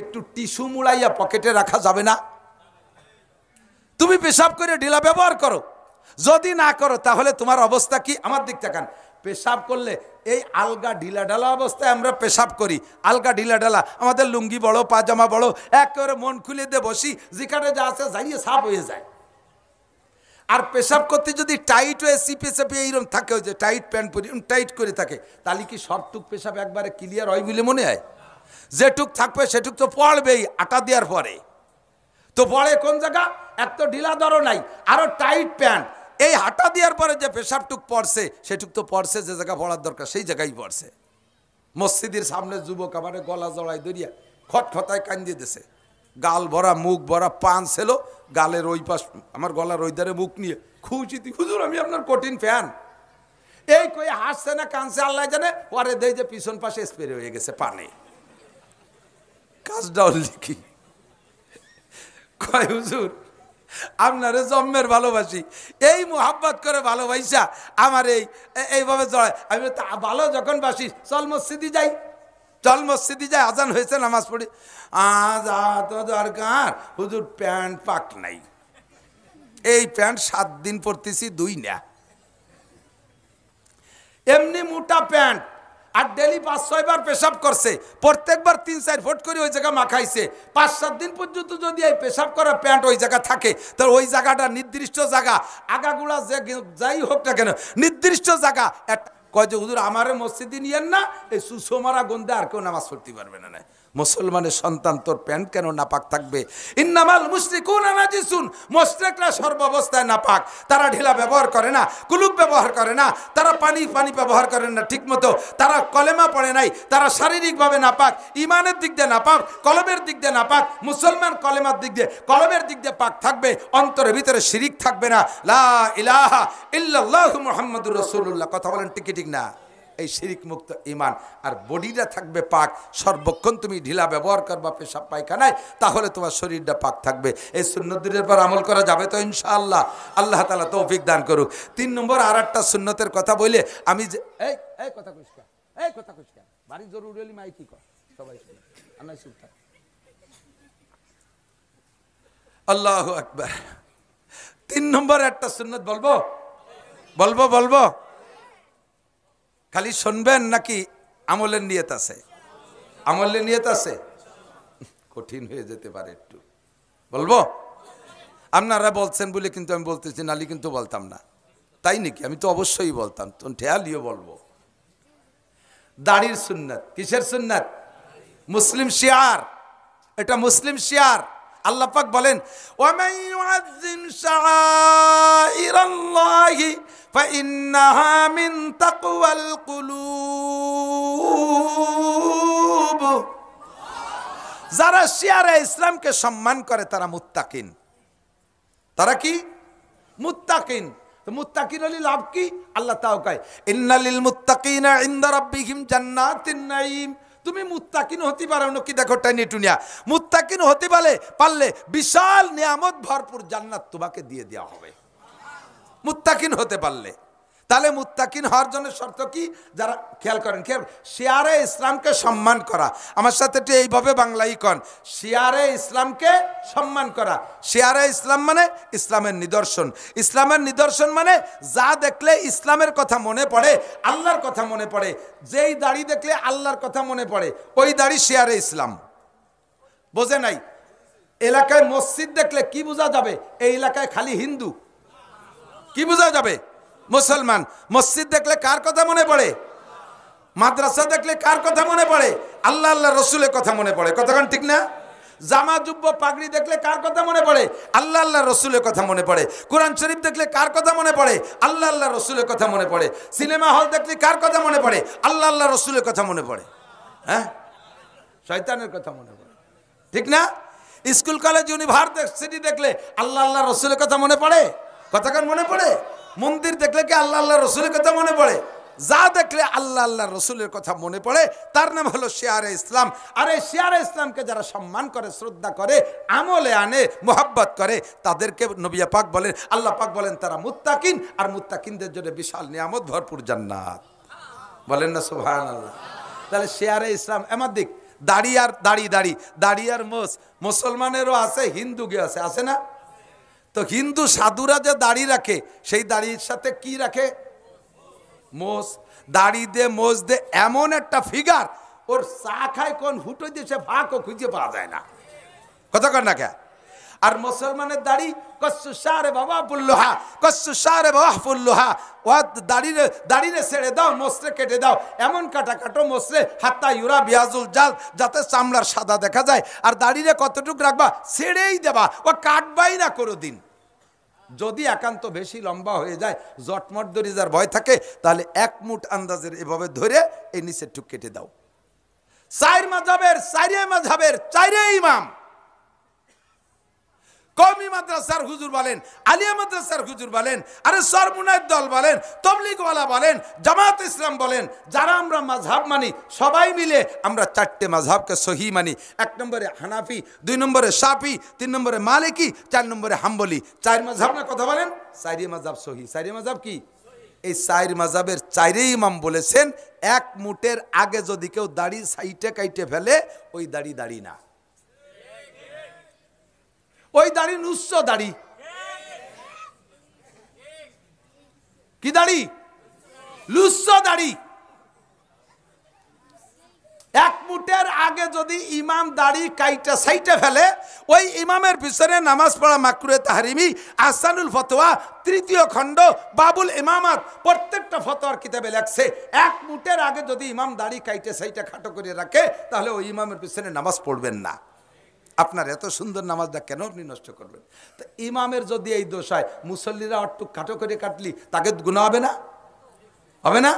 একটু টিস্যু মুড়াইয়া পকেটে রাখা যাবে না? তুমি পেশাব করে ঢিলা ব্যবহার করো, যদি না করো তাহলে তোমার অবস্থা কি? আমার দিক তাকান। পেশাব করলে এই আলগা ঢিলা ঢালা অবস্থায় আমরা পেশাব করি, আলগা ঢিলা ঢালা, আমাদের লুঙ্গি বড় পাজামা বড়, একেবারে মন খুলে দিয়ে বসি, যেখানে যা আছে যাইয়ে সাফ হয়ে যায়। আর পেশাব করতে যদি টাইট হয়ে চিপে চেপে এইরকম থাকে, ওই যে টাইট প্যান্ট পরি টাইট করে থাকে, তাহলে কি সবটুক পেশাব একবারে ক্লিয়ার হয় বলে মনে হয়? যেটুক থাকবে সেটুক তো পড়বেই আটা দেওয়ার পরে। তো পড়ে কোন জায়গা? এক তো ঢিলা ধরো নাই, আরো টাইট প্যান্ট, এই হাঁটা দেওয়ার পরে যে পেশাবটুক পড়ছে সেটুক তো পড়ছে, যে জায়গা পড়ার দরকার সেই জায়গায় পড়ছে। মসজিদের সামনে যুবক আমারে গলা জড়াই ধরিয়া খটখটায় কান্দিয়ে দিছে, গাল ভরা মুখ ভরা পান ছিল, গালের ওই পাশ আমার গলার ওই ধারে মুখ নিয়ে খুঁজিতি, হুজুর আমি আপনার কঠিন ফ্যান। এই কই হাসছে না কানছে আল্লাহ জানে, পরে দেই যে পিছন পাশে স্প্রে হয়ে গেছে পানে। কাজটা লিখি কয় হুজুর আপনারে জন্মের ভালোবাসি, এই মোহাব্বত করে ভালোবাসা আমার এইভাবে জড়ায়। আমি ভালো যখন বাসি, চল মসজিদে যাই, চল মসজিদে যাই, আজান হয়েছে নামাজ পড়ি। আজ তো দরকার হুজুর প্যান্ট পাক নাই, এই প্যান্ট 7 দিন পরতেছি 2 না, এমনি মোটা প্যান্ট, আর ডেলি 5-6 বার পেশাব করছে, প্রত্যেকবার 3-4 ফুট করে ওই জায়গা মাখাইছে, 5-7 দিন পর্যন্ত যদি এই পেশাব করা প্যান্ট ওই জায়গা থাকে, তাহলে ওই জায়গাটা নির্দিষ্ট জায়গা, আগাগুলা যে যাই হোক না কেন নির্দিষ্ট জায়গা। কয় যে হুজুর আমারে মসজিদে নিয়েন না, এই সুষমারা গন্ধে আর কেউ নামাজ পড়তে পারবে না। মুসলমানের সন্তান তোর প্যান্ট কেন নাপাক থাকবে? ইন্নামাল মুশরিকুনা নাজিসুন, মুশরিকরা সর্বাবস্থায় নাপাক, তারা ঢিলা ব্যবহার করে না, কুলুপ ব্যবহার করে না, তারা পানি ব্যবহার করেন না ঠিকমতো, তারা কলেমা পড়ে নাই, তারা শারীরিকভাবে নাপাক, ইমানের দিক দিয়ে নাপাক, কলবের দিক দিয়ে নাপাক। মুসলমান কলেমার দিক দিয়ে কলবের দিক দিয়ে পাক থাকবে, অন্তরের ভিতরে শিরিক থাকবে না, লা ইলাহা ইল্লাল্লাহু মুহাম্মাদুর রাসূলুল্লাহ। কথা বলেন ঠিক ঠিক না? এই শিরিক মুক্ত ঈমান, আর বডিটা থাকবে পাক। সর্বক্ষণ তুমি ঢিলা ব্যবহার করবা পেশাব পায়খানায়, তাহলে তোমার শরীরটা পাক থাকবে। এই সুন্নতের পর আমল করা যাবে তো ইনশাআল্লাহ? আল্লাহ তাআলা তৌফিক দান করুক। 3 নম্বর আর একটা সুন্নতের কথা বলে আমি যে এই কথা কইska, এই কথা কইska, বাড়ি জরুরি হলি মাইকি কর, সবাই শুনে আল্লাহ চুপ থাক। আল্লাহু আকবার। 3 নম্বর একটা সুন্নত বলবো বলবো বলবো খালি শুনবেন নাকি আমলের নিয়ত আছে? আমলের নিয়ত আছে? কঠিন হয়ে যেতে পারে একটু, বলবো? আপনারা বলছেন বলে কিন্তু আমি বলতেছি, নালি কিন্তু বলতাম না। তাই নাকি? আমি তো অবশ্যই বলতাম, তো ঠেয়ালিও বলবো। দাড়ির সুন্নাত। কিসের সুন্নাত? মুসলিম শিয়ার, এটা মুসলিম শিয়ার। আল্লাহ পাক বলেন, ওয়ামান ইউআযযিম শাআইরাল্লাহি ফাইন্নাহা মিন তাকওয়াল কুলুব। যারা শিয়ারে ইসলামকে সম্মান করে তারা মুত্তাকিন। তারা কি? মুত্তাকিন। তো মুত্তাকিন হলে লাভ কি? আল্লাহ তাও কয়, ইন্নালিল মুত্তাকিনা ইনদা রাব্বিহিম জান্নাতিন নাঈম। তুমি মুত্তাকিন হতে পারো নাকি? দেখো টাইনিটুনিয়া, মুত্তাকিন হতে পারলে বিশাল নিয়ামত ভরপুর জান্নাত তোমাকে দিয়ে দেওয়া হবে, মুত্তাকিন হতে পারলে। তাহলে মুত্তাকিন হওয়ার জন্য শর্ত কি? যারা খেয়াল করেন, শিয়ারে ইসলামকে সম্মান করা। আমার সাথে একটু এইভাবে বাংলাই কন, শিয়ারে ইসলামকে সম্মান করা। শিয়ারে ইসলাম মানে ইসলামের নিদর্শন। ইসলামের নিদর্শন মানে যা দেখলে ইসলামের কথা মনে পড়ে, আল্লাহর কথা মনে পড়ে। যেই দাড়ি দেখলে আল্লাহর কথা মনে পড়ে, ওই দাড়ি শিয়ারে ইসলাম। বোঝে নাই? এলাকায় মসজিদ দেখলে কি বোঝা যাবে? এই এলাকায় খালি হিন্দু। কি বোঝা যাবে? মুসলমান। মসজিদ দেখলে কার কথা মনে পড়ে? মাদ্রাসা দেখলে কার কথা মনে পড়ে? আল্লাহ আল্লাহ রসুলের কথা মনে পড়ে। কথাখান ঠিক না? জামা জুব্ব পাগড়ি দেখলে কার কথা মনে পড়ে? আল্লাহ আল্লাহ রসুলের কথা মনে পড়ে। কোরআন শরীফ দেখলে কার কথা মনে পড়ে? আল্লাহ আল্লাহ রসুলের কথা মনে পড়ে। সিনেমা হল দেখলে কার কথা মনে পড়ে? আল্লাহ আল্লাহ রসুলের কথা মনে পড়ে। হ্যাঁ, শয়তানের কথা মনে পড়ে, ঠিক না? স্কুল কলেজ ইউনিভার্সিটি দেখলে আল্লাহ আল্লাহ রসুলের কথা মনে পড়ে। কথাখান মনে পড়ে। মন্দির দেখলে কি আল্লাহ আল্লাহ রসুলের কথা মনে পড়ে? যা দেখলে আল্লাহ আল্লাহ রসুলের কথা মনে পড়ে তার নাম হলো শিয়ারে ইসলাম। আর এই শিয়ারে ইসলামকে যারা সম্মান করে, শ্রদ্ধা করে, আমলে আনে, মোহাব্বত করে, তাদেরকে নবী পাক বলেন, আল্লাহ পাক বলেন তারা মুত্তাকিন। আর মুত্তাকিনদের জন্য বিশাল নিয়ামত ভরপুর জান্নাত। বলেন না সুবহানাল্লাহ? তাহলে শিয়ারে ইসলাম আমার দিক। দাড়ি আর দাড়ি দাড়ি দাড়ি আর মোষ মুসলমানেরও আছে, হিন্দুকে আছে, আছে না? তো হিন্দু সাধুরা যে দাড়ি রাখে সেই দাড়ির সাথে কি রাখে? মোষ। দাড়ি দে মোষ দে এমন একটা ফিগার, ওর চা খায় কোন হুটো দিয়েছে ভাগও খুঁজে পাওয়া যায় না। কথা কর না কে? আর মুসলমানের দাড়ি কচ্ছু সারে বাবা পুল্লোহা, কচ্ছু সারে বাবা পুল্লোহা। ও দাড়িরে ছেড়ে দাও, মোসরে কেটে দাও, এমন কাটা কাটো মোসরে হাত্তা ইউরা বিয়াজুল জাল, যাতে চামড়ার সাদা দেখা যায়। আর দাড়িরে কতটুক রাখবা? ছেড়েই দেবা, ও কাটবাই না কোনো দিন। যদি একান্ত বেশি লম্বা হয়ে যায়, জটমট দরিজার ভয় থাকে, তাহলে এক মুঠ আন্দাজের এভাবে ধরে এই নিচের টুক কেটে দাও। চাইরে ইমাম, কওমি মাদ্রাসার হুজুর বলেন, আলিয়া মাদ্রাসার হুজুর বলেন, আরে সরমুনায়ের দল বলেন, তবলিগওয়ালা বলেন, জামাত ইসলাম বলেন, যারা আমরা মাযহাব মানি সবাই মিলে আমরা চারটে মাযহাবকে সহি মানি। 1 নম্বরে হানাফি, 2 নম্বরে শাফি, 3 নম্বরে মালিকি, 4 নম্বরে হাম্বলি। 4 মাযহাব না কথা বলেন, 4 মাযহাব সহি। 4 মাযহাব কি? এই 4 মাযহাবের 4 ইমাম বলেছেন এক মুঠের আগে যদি কেউ দাড়ি সাইটে কাইটে ফেলে, ওই দাড়ি দাড়ি না, ওই দাড়ি নুস্য দাড়ি। কি দাড়ি? লুস্য দাড়ি। এক মুঠের আগে যদি ইমাম দাড়ি কাইটা সাইটে ফেলে, ওই ইমামের পিছনে নামাজ পড়া মাকরুহে তাহরিমি। আহসানুল ফতোয়া 3য় খণ্ড বাবুল ইমামাত প্রত্যেকটা ফতোয়ার কিতাবে লেখছে, এক মুঠের আগে যদি ইমাম দাড়ি কাইটে সাইটে খাটো করে রাখে, তাহলে ওই ইমামের পিছনে নামাজ পড়বেন না। আপনার এত সুন্দর নামাজটা কেন আপনি নষ্ট করবেন? তো ইমামের যদি এই দোষ হয়, মুসল্লিরা একটু খাটো করে কাটলি তাকে গুনাহ হবে না? হবে না?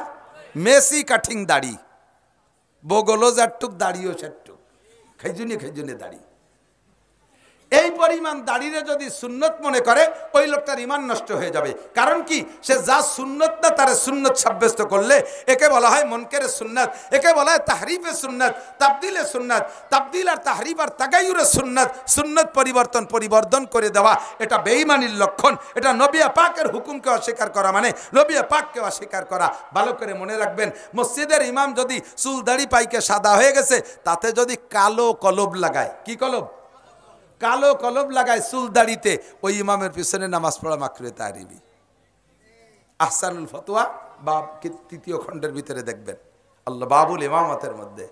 মেসি কাটিং দাড়ি, বগলও যারটুক দাড়িও সেটুক, খেজুনে দাড়ি। এই পরিমাণ দাড়িরে যদি সুন্নত মনে করে, ওই লোকটার ইমান নষ্ট হয়ে যাবে। কারণ কি? সে যা সুন্নত না তারে সুন্নত সাব্যস্ত করলে একে বলা হয় মুনকারে সুন্নাত, একে বলা হয় তাহরিফে সুন্নাত, তাবদিলে সুন্নাত। তাবদিল আর তাহরিফ আর তাগায়ুরে সুন্নাত, সুন্নত পরিবর্তন করে দেওয়া, এটা বেঈমানির লক্ষণ। এটা নবী পাকের হুকুমকে অস্বীকার করা, মানে নবী পাককে অস্বীকার করা। ভালো করে মনে রাখবেন, মসজিদের ইমাম যদি চুল দাড়ি পাইকে সাদা হয়ে গেছে, তাতে যদি কালো কলব লাগায়, কি কলব? কালো কলব লাগায় চুল দাড়িতে, ওই ইমামের পিছনে নামাজ পড়া মাকরুহে তাহরিমি। আহসানুল ফতোয়া বাব 3য় খণ্ডের ভিতরে দেখবেন, আল্লাহ বাবুল ইমামতের মধ্যে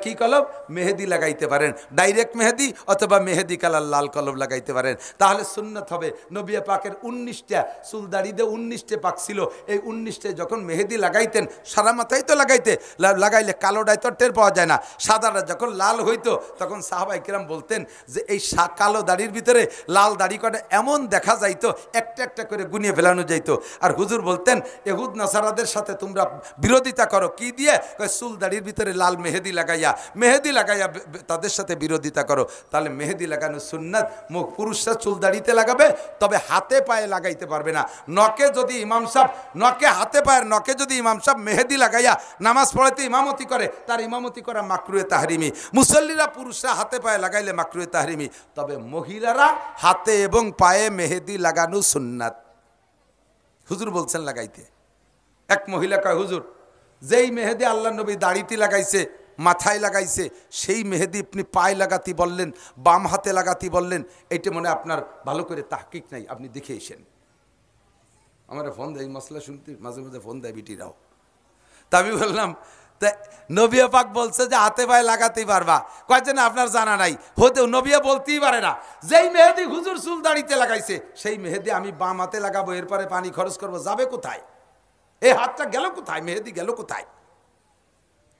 কি কলব? মেহেদি লাগাইতে পারেন, ডাইরেক্ট মেহেদি, অথবা মেহেদি কালার লাল কলব লাগাইতে পারেন, তাহলে সুন্নত হবে। নবী পাকের 19টা চুল দাড়িতে 19টে পাক ছিল, এই 19টে যখন মেহেদি লাগাইতেন, সারা মাথায় তো লাগাইলে কালোটাই তো টের পাওয়া যায় না, সাদাটা যখন লাল হইতো, তখন সাহাবায়ে কিরাম বলতেন যে এই কালো দাড়ির ভিতরে লাল দাড়ি কটা এমন দেখা যাইতো, একটা একটা করে গুনিয়ে ফেলানো যাইতো। আর হুজুর বলতেন, ইহুদ নাসারাদের সাথে তোমরা বিরোধিতা করো, কি দিয়ে? চুল দাড়ির ভিতরে লাল মেহেদি লাগাইয়া তাদের সাথে বিরোধিতা করো। তাহলে মেহেদি লাগানো সুন্নাত। পুরুষরা চুল দাড়িতে লাগাবে, তবে হাতে পায়ে লাগাইতে পারবে না। নকে যদি ইমাম সাহেব হাতে পায়ের নকে যদি ইমাম সাহেব মেহেদি লাগাইয়া নামাজ পড়াইতে ইমামতি করে, তার ইমামতি করা মাকরুহে তাহরিমি। মুসল্লিরা পুরুষরা হাতে পায়ে লাগাইলে মাকরুহে তাহরিমি, তবে মহিলারা হাতে এবং পায়ে মেহেদি লাগানো সুন্নাত। হুজুর বলছেন লাগাইতে। এক মহিলা কয়, হুজুর যেই মেহেদি আল্লাহ নবী দাড়িতে লাগাইছে, মাথায় লাগাইছে, সেই মেহেদি আপনি পায়ে লাগাতে বললেন, বাম হাতে লাগাতে বললেন, এইটা মনে আপনার ভালো করে তাহকিক নাই, আপনি দেখে এসেন। আমার ফোন দেয়, মশলা শুনতে মাঝে মাঝে ফোন দেয় বিটিরাও। তা আমি বললাম, তা নবী পাক বলছে যে হাতে পায়ে লাগাতেই পারবা, কয়েছে না আপনার জানা নাই, হতে নবী বলতেই পারে না। যেই মেহেদি হুজুর চুল দাড়িতে লাগাইছে, সেই মেহেদি আমি বাম হাতে লাগাবো, এরপরে পানি খরচ করবো, যাবে কোথায়? এই হাতটা গেল কোথায়? মেহেদি গেল কোথায়?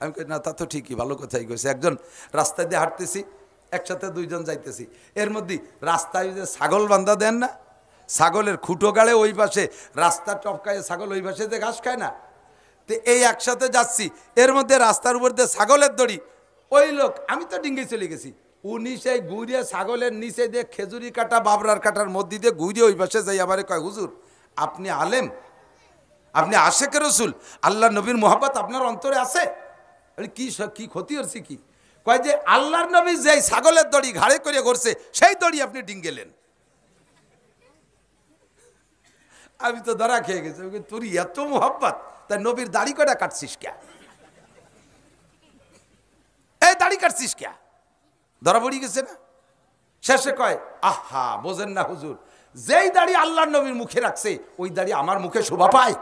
আমি কই না, তা তো ঠিকই, ভালো কথাই কইছে। একজন রাস্তায় দিয়ে হাঁটতেছি, একসাথে 2 জন যাইতেছি, এর মধ্যে রাস্তায় যে ছাগল বান্ধা দেন না, ছাগলের খুঁটো গাড়ে ওই পাশে রাস্তা টপকায়, ছাগল ওই পাশে যে ঘাস খায় না, তো এই একসাথে যাচ্ছি, এর মধ্যে রাস্তার উপর দিয়ে ছাগলের দড়ি, ওই লোক, আমি তো ডিঙ্গে চলে গেছি, উনি সেই ঘুরিয়ে ছাগলের নিচে দিয়ে খেজুরি কাটা বাবরার কাটার মধ্যে দিয়ে ঘুরিয়ে ওই পাশে যাই। আবার কয়, হুজুর আপনি আলেম, আপনি আশেকে রসুল, আল্লাহ নবীর মোহাব্বত আপনার অন্তরে আছে? কি ক্ষতি হচ্ছে কি? কয় যে আল্লাহর নবী যেই ছাগলের দড়ি ঘাড়ে করে ঘুরছে, সেই দড়ি আপনি ডিঙ্গেলেন। আমি তো ধরা খেয়ে গেছি, তোর এত মোহাব্বত, তাই নবীর দাড়ি কটা কাটছিস কে? এই কয় দাড়ি কাটছিস কে, ধরা পড়ি গেছে না। শেষে কয় আহা বোঝেন না হুজুর, যেই দাড়ি আল্লাহর নবীর মুখে রাখছে ওই দাড়ি আমার মুখে শোভা পায়।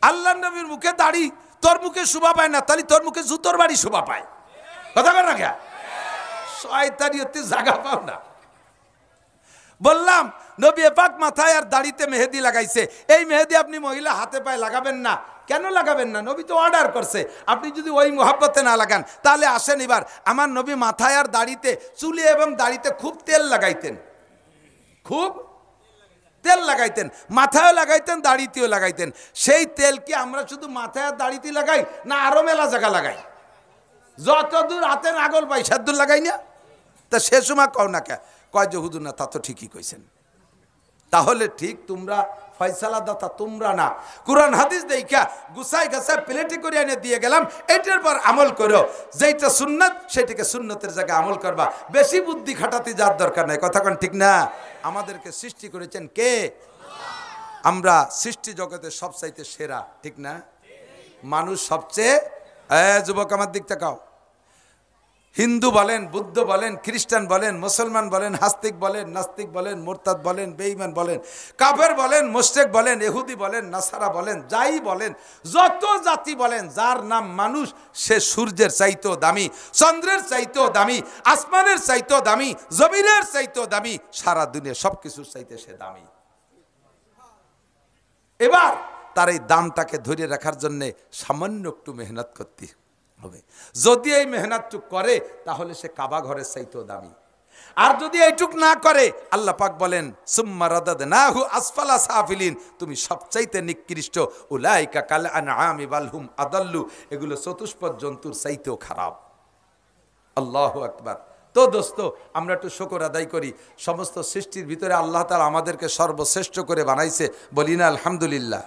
আল্লাহর নবীর মুখে দাড়ি তোর মুখে শোভা পায় না, তাহলে তোর মুখে জুতোর বাড়ি শোভা পায়। কথা বল না কে, শয়তানি হতে জায়গা পাও না। বললাম নবী পাক মাথায় আর দাড়িতে মেহেদি লাগাইছে, এই মেহেদি আপনি মহিলা হাতে পায়ে লাগাবেন না। কেন লাগাবেন না? নবী তো অর্ডার করছে। আপনি যদি ওই মোহাব্বতে না লাগান তাহলে আসেন এবার আমার নবী মাথায় আর দাড়িতে, চুলে এবং দাড়িতে খুব তেল লাগাইতেন, খুব তেল লাগাইতেন, মাথায়ও লাগাইতেন দাড়িতেও লাগাইতেন। সেই তেল কি আমরা শুধু মাথায় আর দাড়িতে লাগাই না আরো মেলা জায়গা লাগাই? যতদূর হাতে নাগল পাই সেদূর লাগাই না। তা সে সময় কও না কে, কয় যে হুজুর না তা তো ঠিকই কইছেন। তাহলে ঠিক তোমরা ফয়সালা দাতা তোমরা না, কুরআন হাদিস দেখা গুছাই গাছায় প্লেটে করে এনে দিয়ে গেলাম, এটার পর আমল করো। যেটা সুন্নাত সেটাকে সুন্নতের জায়গায় আমল করবা, বেশি বুদ্ধি খাটাতে যাওয়ার দরকার নাই। কথা কোন ঠিক না? আমাদেরকে সৃষ্টি করেছেন কে? আমরা সৃষ্টি জগতের সবচাইতে সেরা, ঠিক না? মানুষ সবচেয়ে, যুবক আমার দিক তাকাও, হিন্দু বলেন, বুদ্ধ বলেন, খ্রিস্টান বলেন, মুসলমান বলেন, হাস্তিক বলেন, নাস্তিক বলেন, মুরতাদ বলেন, বেঈমান বলেন, কাফের বলেন, মুশরিক বলেন, ইহুদি বলেন, নাসারা বলেন, যাই বলেন, যত জাতি বলেন, যার নাম মানুষ সে সূর্যের চাইতেও দামি, চন্দ্রের চাইতেও দামি, আসমানের চাইতেও দামি, জমিনের চাইতেও দামি, সারা দুনিয়া সবকিছুর চাইতে সে দামি। এবার তার এই দামটাকে ধরে রাখার জন্য সামান্য একটু মেহনত করতে হবে। যদি এই মেহনতটুক করে তাহলে সে কাবা ঘরের চাইতেও দামি। আর যদি এইটুক না করে, আল্লাহ পাক বলেন সুম্মা রাদাদনাহু আসফালা সাফিলিন, তুমি সবচাইতে নিকৃষ্ট, উলাইকা কাল আনআমি বাল হুম আদাল্লু, এগুলো চতুষ্পদ জন্তুর চাইতেও খারাপ। আল্লাহু আকবার। তো দোস্ত, আমরা একটু শুকর আদায় করি। সমস্ত সৃষ্টির ভিতরে আল্লাহ তাআলা আমাদেরকে সর্বশ্রেষ্ঠ করে বানাইছে, বলি না আলহামদুলিল্লাহ।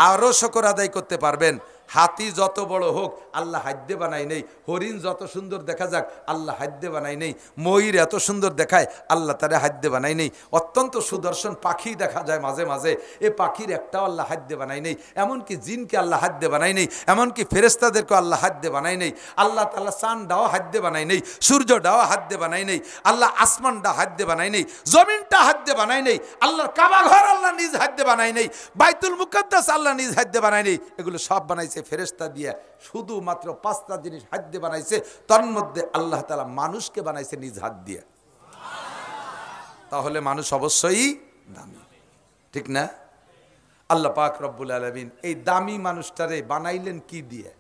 আরও শুকর আদায় করতে পারবেন। হাতি যত বড় হোক আল্লাহ হাদ্দে বানাই নেই, হরিণ যত সুন্দর দেখা যাক আল্লাহ হাদ্দে বানাই নেই, ময়ূর এত সুন্দর দেখায় আল্লাহ তারে হাদ্দে বানাই নেই, অত্যন্ত সুদর্শন পাখি দেখা যায় মাঝে মাঝে, এ পাখির একটাও আল্লাহ হাদ্দে বানাই নেই, এমনকি জিনকে আল্লাহ হাদ্দে বানাই নেই, এমনকি ফেরেশতাদেরকেও আল্লাহ হাদ্দে বানাই নেই, আল্লাহ তাআলা চাঁদটাও হাদ্দে বানাই নেই, সূর্যটাও হাদ্দে বানাই নেই, আল্লাহ আসমানটা হাদ্দে বানাই নেই, জমিনটা হাদ্দে বানাই নেই, আল্লাহর কাবা ঘর আল্লাহ নিজ হাদ্দে বানাই নেই, বাইতুল মুকাদ্দাস আল্লাহ নিজ হাদ্দে বানাই নেই, এগুলো সব বানাইছে ফেরেশতা দিয়ে। শুধুমাত্র 5টা জিনিস হাত দিয়ে বানাইছে, তার মধ্যে আল্লাহ তাআলা মানুষকে বানাইছে নিজ হাত দিয়ে। তাহলে মানুষ অবশ্যই দামি, ঠিক না? আল্লাহ পাক রব্বুল আলামিন এই দামি মানুষটারে বানাইলেন কি দিয়ে?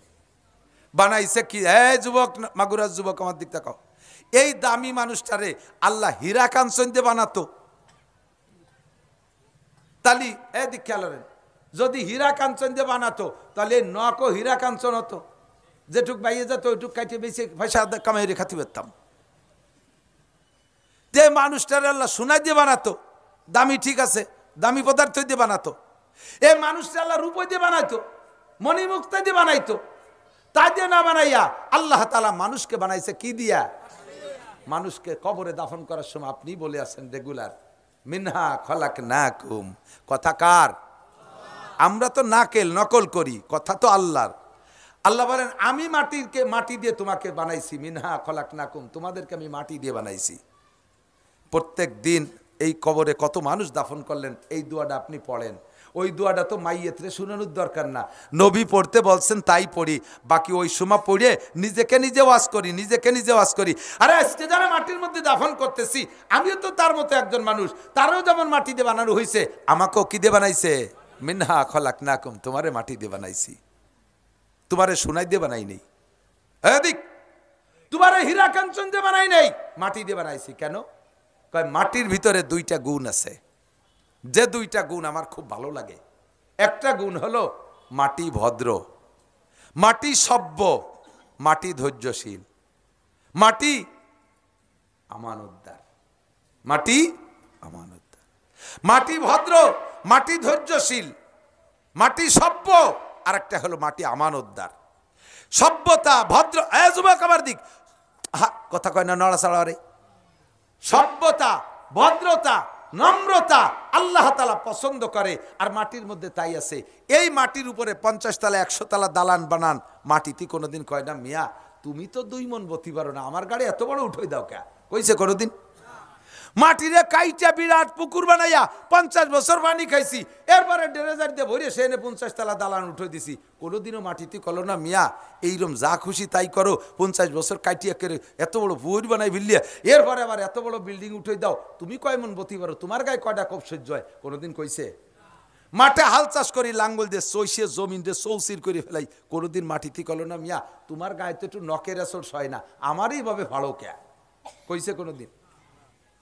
বানাইছে কি? যুবক, মাগুরার যুবক আমার দিক তাকাও, এই দামি মানুষটারে আল্লাহ হীরা কাঞ্চন দিয়ে বানাতো, তালি এদিক খেয়াল করেন, যদি হীরা কাঞ্চন দিয়ে বানাতো তাহলে নকও হীরা কাঞ্চন হতো, যেটুক বাইয়ে যেত ওইটুক কাটিয়ে বেশি পয়সা কামাই রে খাতি পারতাম। যে মানুষটারে আল্লাহ সোনা দিয়ে বানাতো, দামি, ঠিক আছে, দামি পদার্থ দিয়ে বানাতো। এই মানুষটা আল্লাহ রূপো দিয়ে বানাইতো, মণিমুক্তা দিয়ে বানাইতো, তা দিয়ে না বানাইয়া আল্লাহ তাআলা মানুষকে বানাইছে কি দিয়া? মানুষকে কবরে দাফন করার সময় আপনি বলে আছেন রেগুলার, মিনহা খলাকনাকুম। কথা কার? আমরা তো নাকেল নকল করি, কথা তো আল্লাহর। আল্লাহ বলেন আমি মাটি দিয়ে তোমাকে বানাইছি, মিনহা খলাকনাকুম, তোমাদেরকে আমি মাটি দিয়ে বানাইছি। প্রত্যেক দিন এই কবরে কত মানুষ দাফন করলেন, এই দোয়াটা আপনি পড়েন। ওই দোয়াটা তো মাইয়েতরে শুনানোর দরকার না, নবী পড়তে বলছেন তাই পড়ি, বাকি ওই সময় পড়ে নিজেকে নিজে ওয়াজ করি, নিজেকে নিজে ওয়াজ করি। আরে আজকে যারা মাটির মধ্যে দাফন করতেছি আমিও তো তার মতো একজন মানুষ, তারও যেমন মাটি দিয়ে বানানো হয়েছে, আমাকেও কি দিয়ে বানাইছে? মিনহা খলাকনাকুম, তোমারে মাটি দিয়ে বানাইছি, তোমারে সোনাই দিয়ে বানাই নেই, এদিক তোমারে হীরা কাঞ্চন দিয়ে বানাই নেই, মাটি দিয়ে বানাইছি। কেন? কয় মাটির ভিতরে 2টা গুণ আছে, যে 2টা গুণ আমার খুব ভালো লাগে। একটা গুণ হলো মাটি ভদ্র, মাটি সভ্য, মাটি ধৈর্যশীল, মাটি আমানতদার, মাটি আমানতদার, মাটি ভদ্র, মাটি ধৈর্যশীল, মাটি সভ্য, আর একটা হলো মাটি আমানতদার। সভ্যতা, ভদ্র, যুবক আমার দিক, কথা কয় না, নড়াচড়া রে। সভ্যতা, ভদ্রতা, নম্রতা আল্লাহ তাআলা পছন্দ করে। আর মাটির মধ্যে তাই আছে, এই মাটির উপরে 50 তলা 100 তলা দালান বানান, মাটিতে কোনোদিন কয় না মিয়া তুমি তো 2 মণ বতি পারো না, আমার গাড়ি এত বড় উঠোই দাও কে, কইছে কোনোদিন? মাটিরে কাইটা বিরাট পুকুর বানাইয়া 50 বছর পানি খাইছি, এরপরে ড্রেজার দিয়ে ভরে সে 50 তলা দালান উঠে দিছি, কোনোদিনও মাটিতে কলো না মিয়া এইরকম যা খুশি তাই করো, 50 বছর কাইটিয়া করে এত বড় পুকুর বানাই বিল্লিয়া, এরপরে আবার এত বড় বিল্ডিং উঠে দাও, তুমি কয় মন বতি পারো, তোমার গায়ে কয়টা কোপ সহ্য হয়, কোনোদিন কইছে? মাঠে হাল চাষ করি লাঙ্গল দিয়ে চৈষে জমিন দিয়ে চৌচির করে ফেলাই, কোনোদিন মাটিতে কলো না মিয়া তোমার গায়ে তো একটু নকের আসর হয় না, আমারই ভাবে ভালো কে, কইছে কোনোদিন?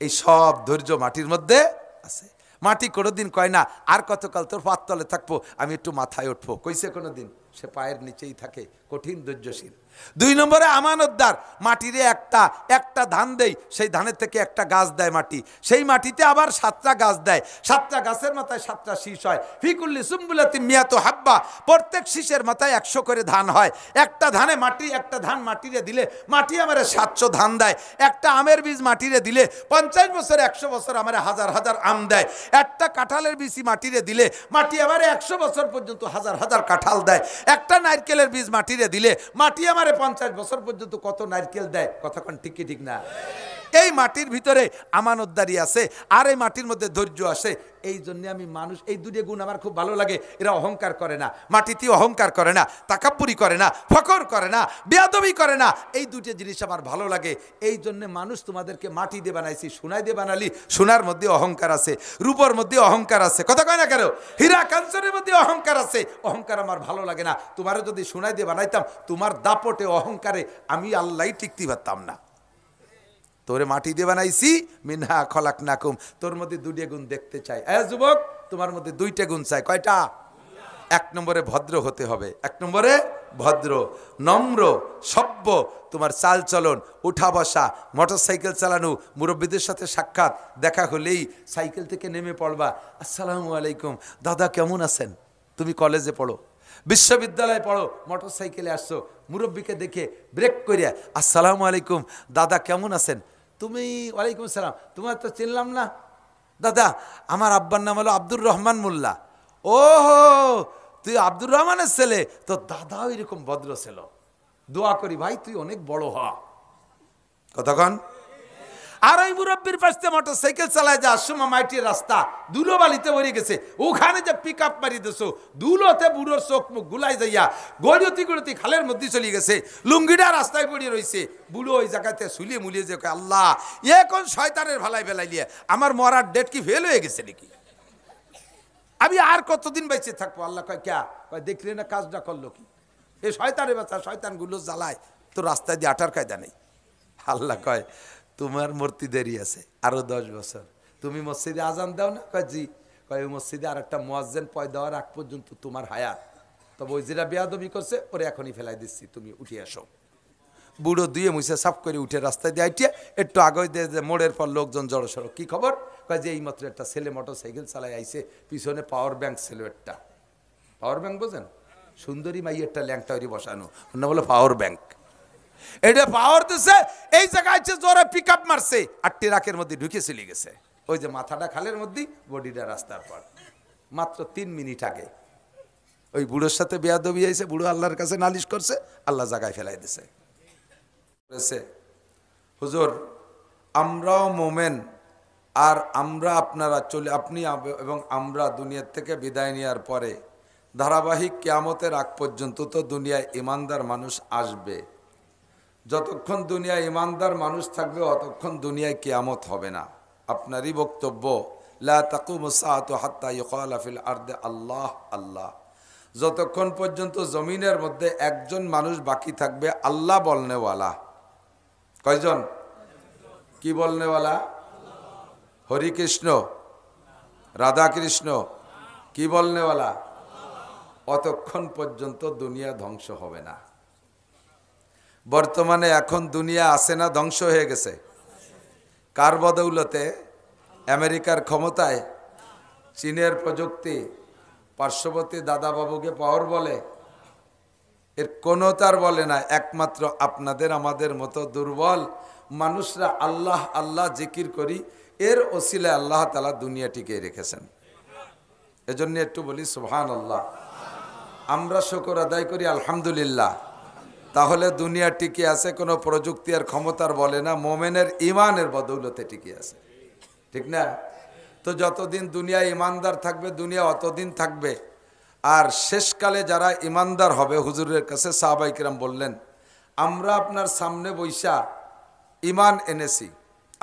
এই সব ধৈর্য মাটির মধ্যে আছে। মাটি কোনোদিন কয় না আর কতকাল তোর পাত তলে থাকবো, আমি একটু মাথায় উঠবো, কইছে কোনোদিন? সে পায়ের নিচেই থাকে, কঠিন ধৈর্যশীল। 2 নম্বরে আমানতদার, মাটিরে একটা ধান দেই, সেই ধানের থেকে একটা গাছ দেয় মাটি, সেই মাটিতে আবার 7টা গাছ দেয়, 7টা গাছের মাথায় 7টা শীষ হয়, ফিকুল্লি সুম্বুলাতি মিয়াতু হাব্বা, প্রত্যেক শীষের মাথায় 100 করে ধান হয়। একটা ধান মাটিরে দিলে মাটি আমারে 700 ধান দেয়, একটা আমের বীজ মাটিরে দিলে 50 বছর 100 বছর আমারে হাজার হাজার আম দেয়, একটা কাঁঠালের বীজ মাটিরে দিলে মাটি আমারে 100 বছর পর্যন্ত হাজার হাজার কাঁঠাল দেয়, একটা নারকেলের বীজ মাটিরে দিলে মাটি আমারে 50 বছর পর্যন্ত কত নারকেল দেয়, কতক্ষণ ঠিক কি ঠিক না? এই মাটির ভিতরে আমানতদারি আছে, আর এই মাটির মধ্যে ধৈর্য আছে। এই জন্য আমি মানুষ, এই 2টি গুণ আমার খুব ভালো লাগে, এরা অহংকার করে না, মাটিতে অহংকার করে না, তাকাব্বুরি করে না, ফখর করে না, বেয়াদবি করে না, এই 2টি জিনিস আমার ভালো লাগে। এই জন্য মানুষ তোমাদেরকে মাটি দিয়ে বানাইছি, সোনায় দিয়ে বানালি, সোনার মধ্যে অহংকার আছে, রূপর মধ্যে অহংকার আছে, কথা কয় না কেন? হীরা কাঞ্চনের মধ্যে অহংকার আছে, অহংকার আমার ভালো লাগে না। তোমারও যদি সোনায় দিয়ে বানাইতাম, তোমার দাপটে অহংকারে আমি আল্লাহই টিকতে পারতাম না। তোরে মাটি দিয়ে বানাইছি, মিনহা খলাকনাকুম, তোর মধ্যে 2টি গুণ দেখতে চাই। যুবক তোমার মধ্যে 2টা গুণ চাই, কয়টা? 1 নম্বরে ভদ্র হতে হবে, 1 নম্বরে ভদ্র, নম্র, সভ্য, তোমার চাল চলন, উঠা বসা, মোটরসাইকেল চালানো, মুরব্বীদের সাথে সাক্ষাৎ, দেখা হলেই সাইকেল থেকে নেমে পড়বা, আসসালামু আলাইকুম দাদা কেমন আছেন? তুমি কলেজে পড়ো, বিশ্ববিদ্যালয়ে পড়ো, মোটরসাইকেলে আসছো, মুরব্বীকে দেখে ব্রেক করিয়া আসসালামু আলাইকুম দাদা কেমন আছেন? তুমি ওয়ালাইকুম আসসালাম, তোমার তো চিনলাম না দাদা, আমার আব্বার নাম হলো আব্দুর রহমান মোল্লা। ওহো তুই আব্দুর রহমানের ছেলে, তো দাদাও এরকম ভদ্র ছিল, দোয়া করি ভাই তুই অনেক বড় হ, কতক্ষণ? আর ওই মুরব্বীর পাশে মোটরসাইকেল চালায় যাওয়ার সময় মাটির রাস্তা ধুলো বালিতে ভরে গেছে, ওখানে যে পিক আপ মারি দিছো, ধুলোতে বুড়োর চোখ মুখ গুলাই যাইয়া গড়িয়তি খালের মধ্যে চলে গেছে, লুঙ্গিটা রাস্তায় পড়ে রয়েছে, বুড়ো ওই জায়গাতে শুলিয়ে মুলিয়ে যে আল্লাহ এ কোন শয়তানের ভালাই ফেলাইলিয়ে, আমার মরার ডেট কি ফেল হয়ে গেছে নাকি, আমি আর কতদিন বেঁচে থাকবো? আল্লাহ কয় ক্যা, কয় দেখলে না কাজটা করলো কি, এ শয়তানের বাচ্চা, শয়তানগুলো জ্বালায় তো রাস্তায় দিয়ে আটার কায়দা নেই। আল্লাহ কয় তোমার মূর্তি দেরি আছে আরো 10 বছর, তুমি মসজিদে আজান দাও না? কয় জি। কয় ওই মসজিদে আর একটা মুয়াজ্জিন পয় দেওয়ার আগ পর্যন্ত তোমার হায়াত, তবে ওই যেটা বেয়াদবি করছে ওরে এখনই ফেলাই দিচ্ছি, তুমি উঠে আসো। বুড়ো দুয়ে মুছে সাফ করে উঠে রাস্তায় দিয়ে আইটিয়া একটু আগে দিয়ে মোড়ের পর লোকজন জড়ো সড়ো, কি খবর? কয় যে এইমাত্র একটা ছেলে মোটরসাইকেল চালায় আইছে, পিছনে পাওয়ার ব্যাংক ছিল একটা, পাওয়ার ব্যাংক বোঝেন, সুন্দরী মাই একটা ল্যাংটা ওই বসানো, না বলো পাওয়ার ব্যাংক, এটা পাওয়ার দিছে, এই জায়গায় জোরে পিক আপ মারছে আর ট্রাকের মধ্যে ঢুকে চলে গেছে, ওই যে মাথাটা খালের মধ্যে, বডিটা রাস্তার পর, মাত্র 3 মিনিট আগে ওই বুড়োর সাথে বেয়াদবি হয়েছে, বুড়ো আল্লাহর কাছে নালিশ করছে, আল্লাহ জায়গায় ফেলাই দিছে। হুজুর আমরাও মোমেন, আর আমরা আপনারা চলে, আপনি এবং আমরা দুনিয়ার থেকে বিদায় নেওয়ার পরে ধারাবাহিক কিয়ামতের আগ পর্যন্ত তো দুনিয়ায় ইমানদার মানুষ আসবে, যতক্ষণ দুনিয়ায় ইমানদার মানুষ থাকবে অতক্ষণ দুনিয়ায় কিয়ামত হবে না। আপনারই বক্তব্য লা তাকুমু সাআতু হাত্তা ইউকালা ফিল আরদি আল্লাহ আল্লাহ, যতক্ষণ পর্যন্ত জমিনের মধ্যে একজন মানুষ বাকি থাকবে আল্লাহ বলনেওয়ালা। কয়জন? কি বলনেওয়ালা? হরিকৃষ্ণ, রাধাকৃষ্ণ, কি বলনেওয়ালা? অতক্ষণ পর্যন্ত দুনিয়া ধ্বংস হবে না। বর্তমানে এখন দুনিয়া আছে না ধ্বংস হয়ে গেছে? কার বদৌলতে? আমেরিকার ক্ষমতায়, চীনের প্রযুক্তি, পার্শ্ববর্তী দাদা বাবুকে পাওয়ার বলে, এর কোনো তার বলে না, একমাত্র আপনাদের আমাদের মতো দুর্বল মানুষরা আল্লাহ আল্লাহ জিকির করি, এর ওসিলায় আল্লাহ তাআলা দুনিয়া টিকিয়ে রেখেছেন। এজন্য একটু বলি সুবহানাল্লাহ। আমরা শুকর আদায় করি আলহামদুলিল্লাহ। তাহলে দুনিয়া টিকে আছে কোনো প্রযুক্তি আর ক্ষমতার বলে না, মোমেনের ইমানের বদৌলতে টিকে আছে, ঠিক না? তো যতদিন দুনিয়ায় ইমানদার থাকবে দুনিয়া অতদিন থাকবে। আর শেষকালে যারা ইমানদার হবে, হুজুরের কাছে সাহাবায়ে কিরাম বললেন, আমরা আপনার সামনে বৈশা ইমান এনেছি,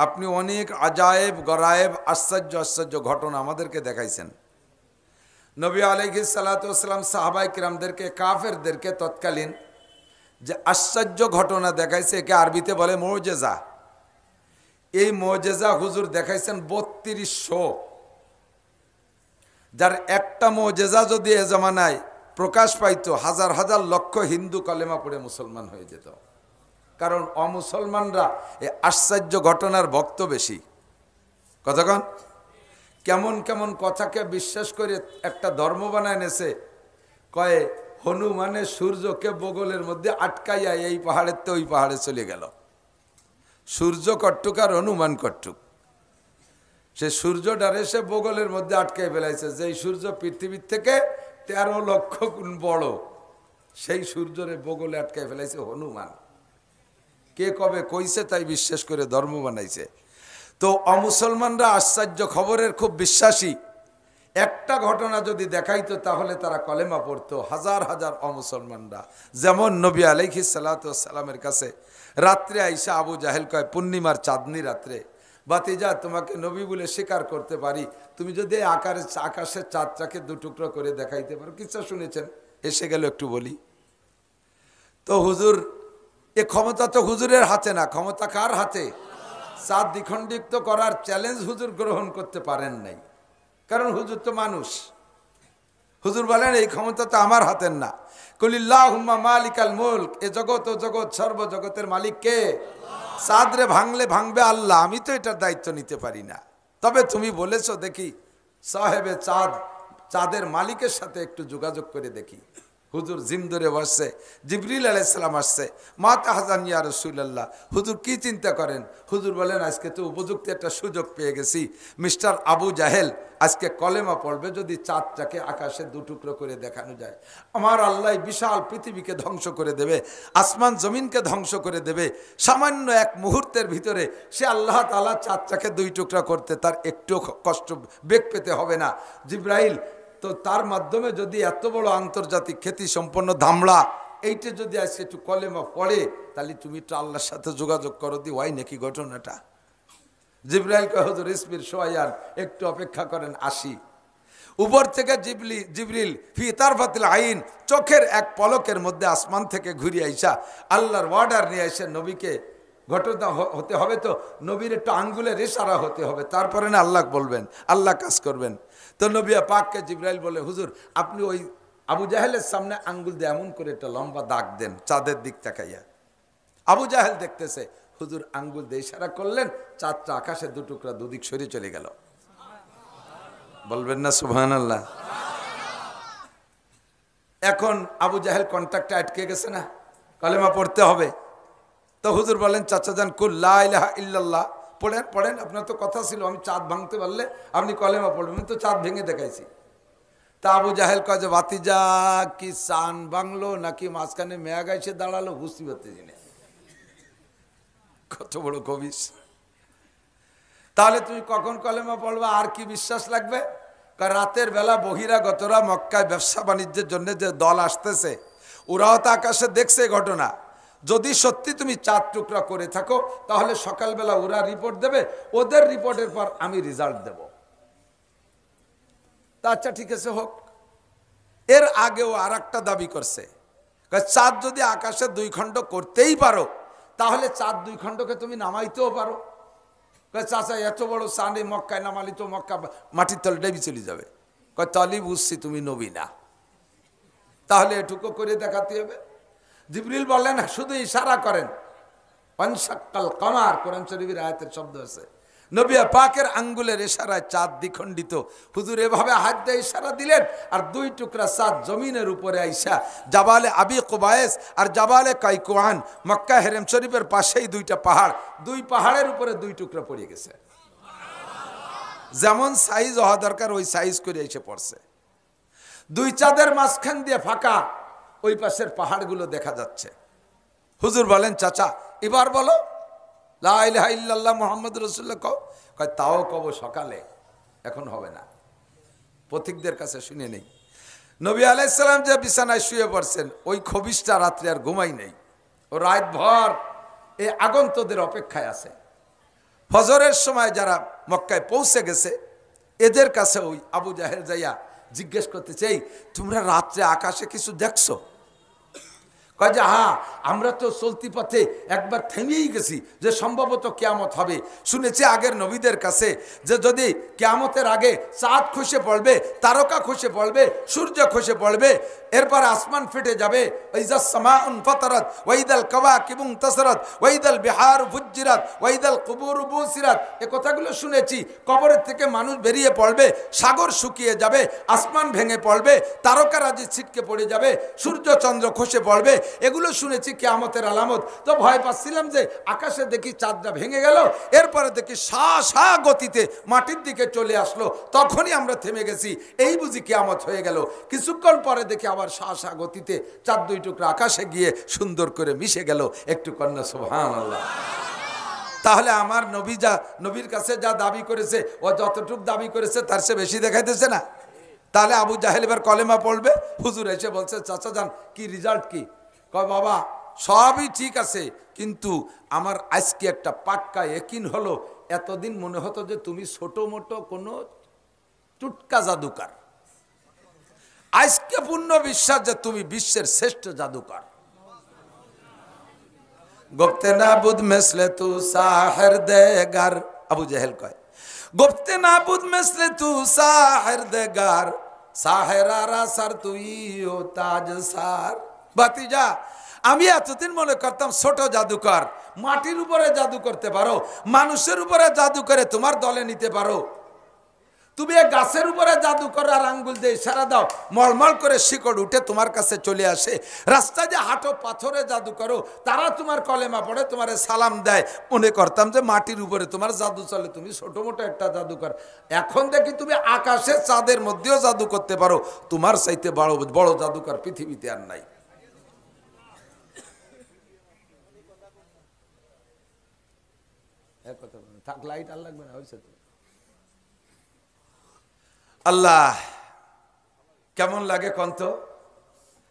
আপনি অনেক আজায়েব গরায়েব আশ্চর্য আশ্চর্য ঘটনা আমাদেরকে দেখাইছেন। নবী আলাইহিস সালাতু ওয়াস সালাম সাহাবায়ে কিরামদেরকে, কাফেরদেরকে তৎকালীন যে আশ্চর্য ঘটনা দেখাইছে, একে আরবিতে বলে মুজেজা। এই মুজেজা হুজুর দেখাইছেন 3200। যার একটা মুজেজা যদি এ জামানায় প্রকাশ পাইতো, হাজার হাজার লক্ষ হিন্দু কলেমা পড়ে মুসলমান হয়ে যেত। কারণ অমুসলমানরা এই আশ্চর্য ঘটনার ভক্ত বেশি। কতক্ষণ কেমন কেমন কথাকে বিশ্বাস করে একটা ধর্ম বানায় নেছে। কয়ে হনুমানের সূর্যকে বগলের মধ্যে আটকাইয়া এই পাহাড়ের তো ওই পাহাড়ে চলে গেল। সূর্য কট্টুক আর হনুমান কট্টুক। সে সূর্যটারে সে বগলের মধ্যে আটকাই ফেলাইছে, যেই সূর্য পৃথিবীর থেকে 13 লক্ষ গুণ বড়, সেই সূর্যরে বগলে আটকাই ফেলাইছে হনুমান। কে কবে কইছে তাই বিশ্বাস করে ধর্ম বানাইছে। তো অমুসলমানরা আশ্চর্য খবরের খুব বিশ্বাসী। একটা ঘটনা যদি দেখাইতো তাহলে তারা কলেমা পড়তো। হাজার হাজার অমুসলমানরা, যেমন নবী আলাইহিস সালাতু ওয়াস সালামের কাছে রাত্রে আইসা আবু জাহেল কয়, পূর্ণিমার চাঁদনি রাত্রে, বাতিজা তোমাকে নবী বলে স্বীকার করতে পারি, তুমি যদি আকাশের চাঁদটাকে দুটুকরো করে দেখাইতে পারো। কিচ্ছা শুনেছেন, এসে গেল একটু বলি। তো হুজুর, এ ক্ষমতা তো হুজুরের হাতে না, ক্ষমতা কার হাতে? চাঁদ দ্বিখণ্ডিত করার চ্যালেঞ্জ হুজুর গ্রহণ করতে পারেন নাই, কারণ হুজুর তো মানুষ। হুজুর বলেন এই ক্ষমতা তো আমার হাতের না। কুলিল্লাহুম্মা মালিকাল মুলক, এ জগৎ ও জগৎ সর্ব জগতের মালিক কে? চাঁদ রে ভাঙলে ভাঙবে আল্লাহ, আমি তো এটার দায়িত্ব নিতে পারি না। তবে তুমি বলেছো, দেখি সাহেবে চাঁদ, চাঁদের মালিকের সাথে একটু যোগাযোগ করে দেখি। হুজুর জিম ধরে বসছে, জিবরিল আলাইহিস সালাম আসছে। মা তাহজান ইয়া রাসূলুল্লাহ, হুজুর কি চিন্তা করেন? হুজুর বলেন আজকে তো উপযুক্ত একটা সুযোগ পেয়ে গেছি, মিস্টার আবু জাহেল আজকে কলেমা পড়বে যদি চাঁদটাকে আকাশে দুটুকরো করে দেখানো যায়। আমার আল্লাহ বিশাল পৃথিবীকে ধ্বংস করে দেবে, আসমান জমিনকে ধ্বংস করে দেবে। সামান্য এক মুহূর্তের ভিতরে সে আল্লাহ তাআলা চাঁদটাকে দুই টুকরা করতে তার একটু কষ্ট বেগ পেতে হবে না। জিবরাইল তো তার মাধ্যমে যদি এত বড় আন্তর্জাতিক খ্যাতি সম্পন্ন ধামড়া এইটা যদি আজকে একটু কলেমা পড়ে, তাহলে তুমি একটু আল্লাহর সাথে যোগাযোগ করো, দি হয় নাকি ঘটনাটা। জিবরাইল কয়, হুজুর ইসবির সোয়ান, একটু অপেক্ষা করেন, আসি। উপর থেকে জিবরিল ফি তারফাতিল আইন, চোখের এক পলকের মধ্যে আসমান থেকে ঘুরে আইসা আল্লাহর ওয়ার্ডার নিয়ে এসে নবীকে, ঘটনা হতে হবে তো নবীর একটু আঙ্গুলের ইশারা হতে হবে, তারপরে না আল্লাহ বলবেন, আল্লাহ কাজ করবেন। তো নবী পাককে জিবরাইল বলে, হুজুর আপনি ওই আবু জাহেলের সামনে আঙ্গুল দিয়ে এমন করে একটা লম্বা দাগ দেন চাঁদের দিক তাকাইয়া। আবু জাহেল দেখতেছে, হুজুর আঙ্গুল দিয়ে ইশারা করলেন, চাঁদটা আকাশে দুটুকরা দুদিক সরে চলে গেল। বলবেন না সুবহানাল্লাহ? এখন আবু জাহেল কন্ট্রাক্টে আটকে গেছে না, কলেমা পড়তে হবে। তো হুজুর বলেন, চাচা যান, কুল লা ইলাহা ইল্লাল্লাহ পড়েন পড়েন, আপনার তো কথা ছিল আমি চাঁদ ভাঙতে পারলে আপনি কলেমা পড়বেন, আমি তো চাঁদ ভেঙে দেখাইছি। তা আবু জাহেল কয় যে, ভাতিজা কি চান বাংলো নাকি মাঝখানে মেয়া গাইছে দাঁড়ালো বুঝতে পারতেছি না। কত বড় কবিস! তাহলে তুমি কখন কলেমা পড়বা, আর কি বিশ্বাস লাগবে? রাতের বেলা বহিরাগতরা মক্কায় ব্যবসা বাণিজ্যের জন্য যে দল আসতেছে, ওরাও তো আকাশে দেখছে ঘটনা। যদি সত্যি তুমি চাঁদ টুকরা করে থাকো তাহলে সকালবেলা ওরা রিপোর্ট দেবে, ওদের রিপোর্টের পর আমি রেজাল্ট দেব। তা আচ্ছা ঠিক আছে হোক। এর আগেও আর একটা দাবি করছে, চাঁদ যদি আকাশে 2 খণ্ড করতেই পারো তাহলে চাঁদ 2 খণ্ডকে তুমি নামাইতেও পারো। চাচা এত বড় চাঁদ মক্কায় নামালি তো মক্কা মাটির তলে ডেবি চলে যাবে। তাহলে বুঝছি তুমি নবী না, তাহলে এটুকু করে দেখাতে হবে। জিবরিল বললেন শুধু ইশারা করেন, পানশাক্কাল কামার, কোরআন শরীফের আয়াতের শব্দ আছে, নবী পাকের আঙ্গুলের ইশারায় চাঁদ দ্বিখণ্ডিত। হুজুর এভাবে হাত দিয়ে ইশারা দিলেন, আর দুই টুকরা চাঁদ জমিনের উপরে আইসা জাবালে আবি কুবায়েস আর জাবালে কাইকুয়ান, মক্কা হেরেম শরীফের পাশেই দুইটা পাহাড়, দুই পাহাড়ের উপরে দুই টুকরা পড়ে গেছে। যেমন সাইজ হওয়া দরকার ওই সাইজ করে এসে পড়ছে। দুই চাঁদের মাঝখান দিয়ে ফাঁকা, ওই পাশের পাহাড়গুলো দেখা যাচ্ছে। হুজুর বলেন, চাচা এবার বলো লা ইলাহা ইল্লাল্লাহ মুহাম্মদ রাসূলুল্লাহ কও। কয় তাও কব সকালে, এখন হবে না। পথিকদের কাছে শুনে নেই। নবী আলাইহিস সালাম যে বিছানায় শুয়ে পড়ছেন, ওই খবিশটা রাত্রে আর ঘুমাই নেই। ও রাত ভর এই আগন্তদের অপেক্ষায় আছে। ফজরের সময় যারা মক্কায় পৌঁছে গেছে, এদের কাছে ওই আবু জাহেল যাইয়া জিজ্ঞেস করতে চাই, তোমরা রাত্রে আকাশে কিছু দেখছো? কয় যে হ্যাঁ, আমরা তো চলতি পথে একবার থেমেই গেছি যে সম্ভবত কিয়ামত হবে। শুনেছি আগের নবীদের কাছে যে যদি কিয়ামতের আগে চাঁদ খসে পড়বে, তারকা খসে পড়বে, সূর্য খসে পড়বে, এরপর আসমান ফেটে যাবে। ওয়াইজাস সামাউন ফাতারাত ওয়াইদাল কাওয়াকিবু ইনতাসারাত ওয়াইদাল বিহার ফুজ্জিরাত ওয়াইদাল কুবুর বুসিরাত, এই কথাগুলো শুনেছি। কবরের থেকে মানুষ বেরিয়ে পড়বে, সাগর শুকিয়ে যাবে, আসমান ভেঙে পড়বে, তারকারাজি ছিটকে পড়ে যাবে, সূর্য চন্দ্র খসে পড়বে, এগুলো শুনেছি কিয়ামতের আলামত। তো ভয় পাচ্ছিলাম যে আকাশে দেখি চাঁদটা ভেঙে গেল, এরপরে দেখি সা গতিতে মাটির দিকে চলে আসলো, তখনই আমরা থেমে গেছি, এই বুঝি কিয়ামত হয়ে গেল। কিছুক্ষণ পরে দেখি আবার সা গতিতে চাঁদ দুই টুকরা আকাশে গিয়ে সুন্দর করে মিশে গেল। একটু কন্যা সুবহানাল্লাহ। তাহলে আমার নবী যা নবীর কাছে যা দাবি করেছে, ও যতটুক দাবি করেছে তার চেয়ে বেশি দেখাইতেছে না? তাহলে আবু জাহেল এবার কলেমা পড়বে। হুজুর এসে বলছে, চাচা যান কি রেজাল্ট কি? কয় বাবা সবই ঠিক আছে, কিন্তু আমার আজকে একটা পাক্কা ইয়াকিন হলো, এতদিন মনে হতো যে তুমি ছোট মোটো কোনো টুটকা জাদুকার, আজকে পূর্ণ বিশ্বাস যে তুমি বিশ্বের শ্রেষ্ঠ জাদুকর। গুপ্তে নাবুদ মেসলে তু সাহের দেগার, আবু জাহেল কয় গুপ্তে নাবুদ মেসলে তু সাহের দেগার, সাহেরারা সার তুই ও তাজ সার। বাতিজা, আমি এতদিন মনে করতাম ছোট জাদুকর, মাটির উপরে জাদু করতে পারো, মানুষের উপরে জাদু করে তোমার দলে নিতে পারো। তুমি এই গাছের উপরে জাদু করো আর আঙ্গুল দিয়ে ইশারা দাও, মলমল করে শিকড় উঠে তোমার কাছে চলে আসে। রাস্তায় যে হাঁটো, পাথরে জাদু করো, তারা তোমার কলেমা পড়ে, তোমার সালাম দেয়। মনে করতাম যে মাটির উপরে তোমার জাদু চলে, তুমি ছোট মোটো একটা জাদুকর। এখন দেখি তুমি আকাশের চাঁদের মধ্যেও জাদু করতে পারো। তোমার চাইতে বড় বড় জাদুকর পৃথিবীতে আর নাই। থাক, লাইট আর লাগবে না, হয়েছে তো। আল্লাহ কেমন লাগে কন্ত?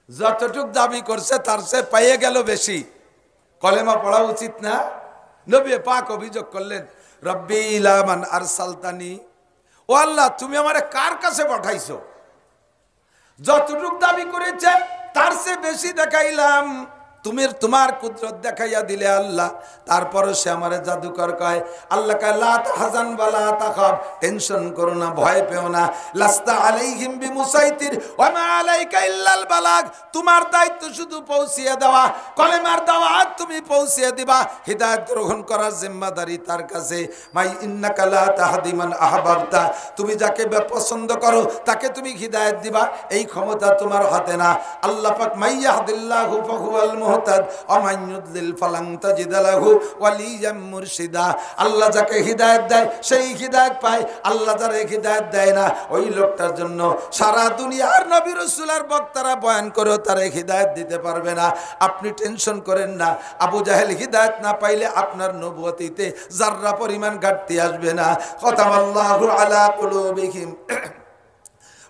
যতটুক দাবি করছে তার চেয়ে পাইয়ে গেল বেশি। কলেমা পড়া উচিত না? নবী পাক অভিযোগ করলেন, রব্বি ইলা মান আরসালতানি, ও আল্লাহ তুমি আমারে কার কাছে পাঠাইছো? যতটুক দাবি করেছে তার চেয়ে বেশি দেখাইলাম, তুমি তোমার কুদরত দেখাইয়া দিলে আল্লাহ। তারপর সে আমারে জাদুকর কয়, আল্লাহ কয় লা তাহজান ওয়ালা তাখাফ, টেনশন করো না, ভয় পেও না, লাস্তা আলাইহিম বিমুসাইতির ওয়া মা আলাইকা ইল্লাল বালাগ, তোমার দায়িত্ব শুধু পৌঁছিয়ে দেওয়া, কলেমার দাওয়াত তুমি পৌঁছিয়ে দিবা, হিদায়াত গ্রহণ করার জিম্মাদারি তার কাছে। মাই ইন্নাকা লা তাহদি মান আহবাবতা, তুমি যাকে পছন্দ করো তাকে তুমি হিদায়াত দিবা, এই ক্ষমতা তোমার হাতে না। আল্লাহ পাক মাইয়াহদিল্লাহু ফাহুয়াল মুহতাদ ওয়া মান ইউদ্লিল ফালান তাজিদ লাহু ওয়ালিয়াম মুরশিদা, আল্লাহ যাকে হিদায়াত দেয় সেই হিদায়াত পায়, আল্লাহ যারে হিদায়াত দেয় না ওই লোকটার জন্য সারা দুনিয়ার নবী রাসূল আর বক্তারা বয়ান করেও তারে হিদায়াত দিতে পারবে না। আপনি টেনশন করেন না, আবু জাহেল হিদায়াত না পাইলে আপনার নবুয়তিতে যাররা পরিমাণ ঘাটতি আসবে না। খতামাল্লাহু আলা কুলুবিহিম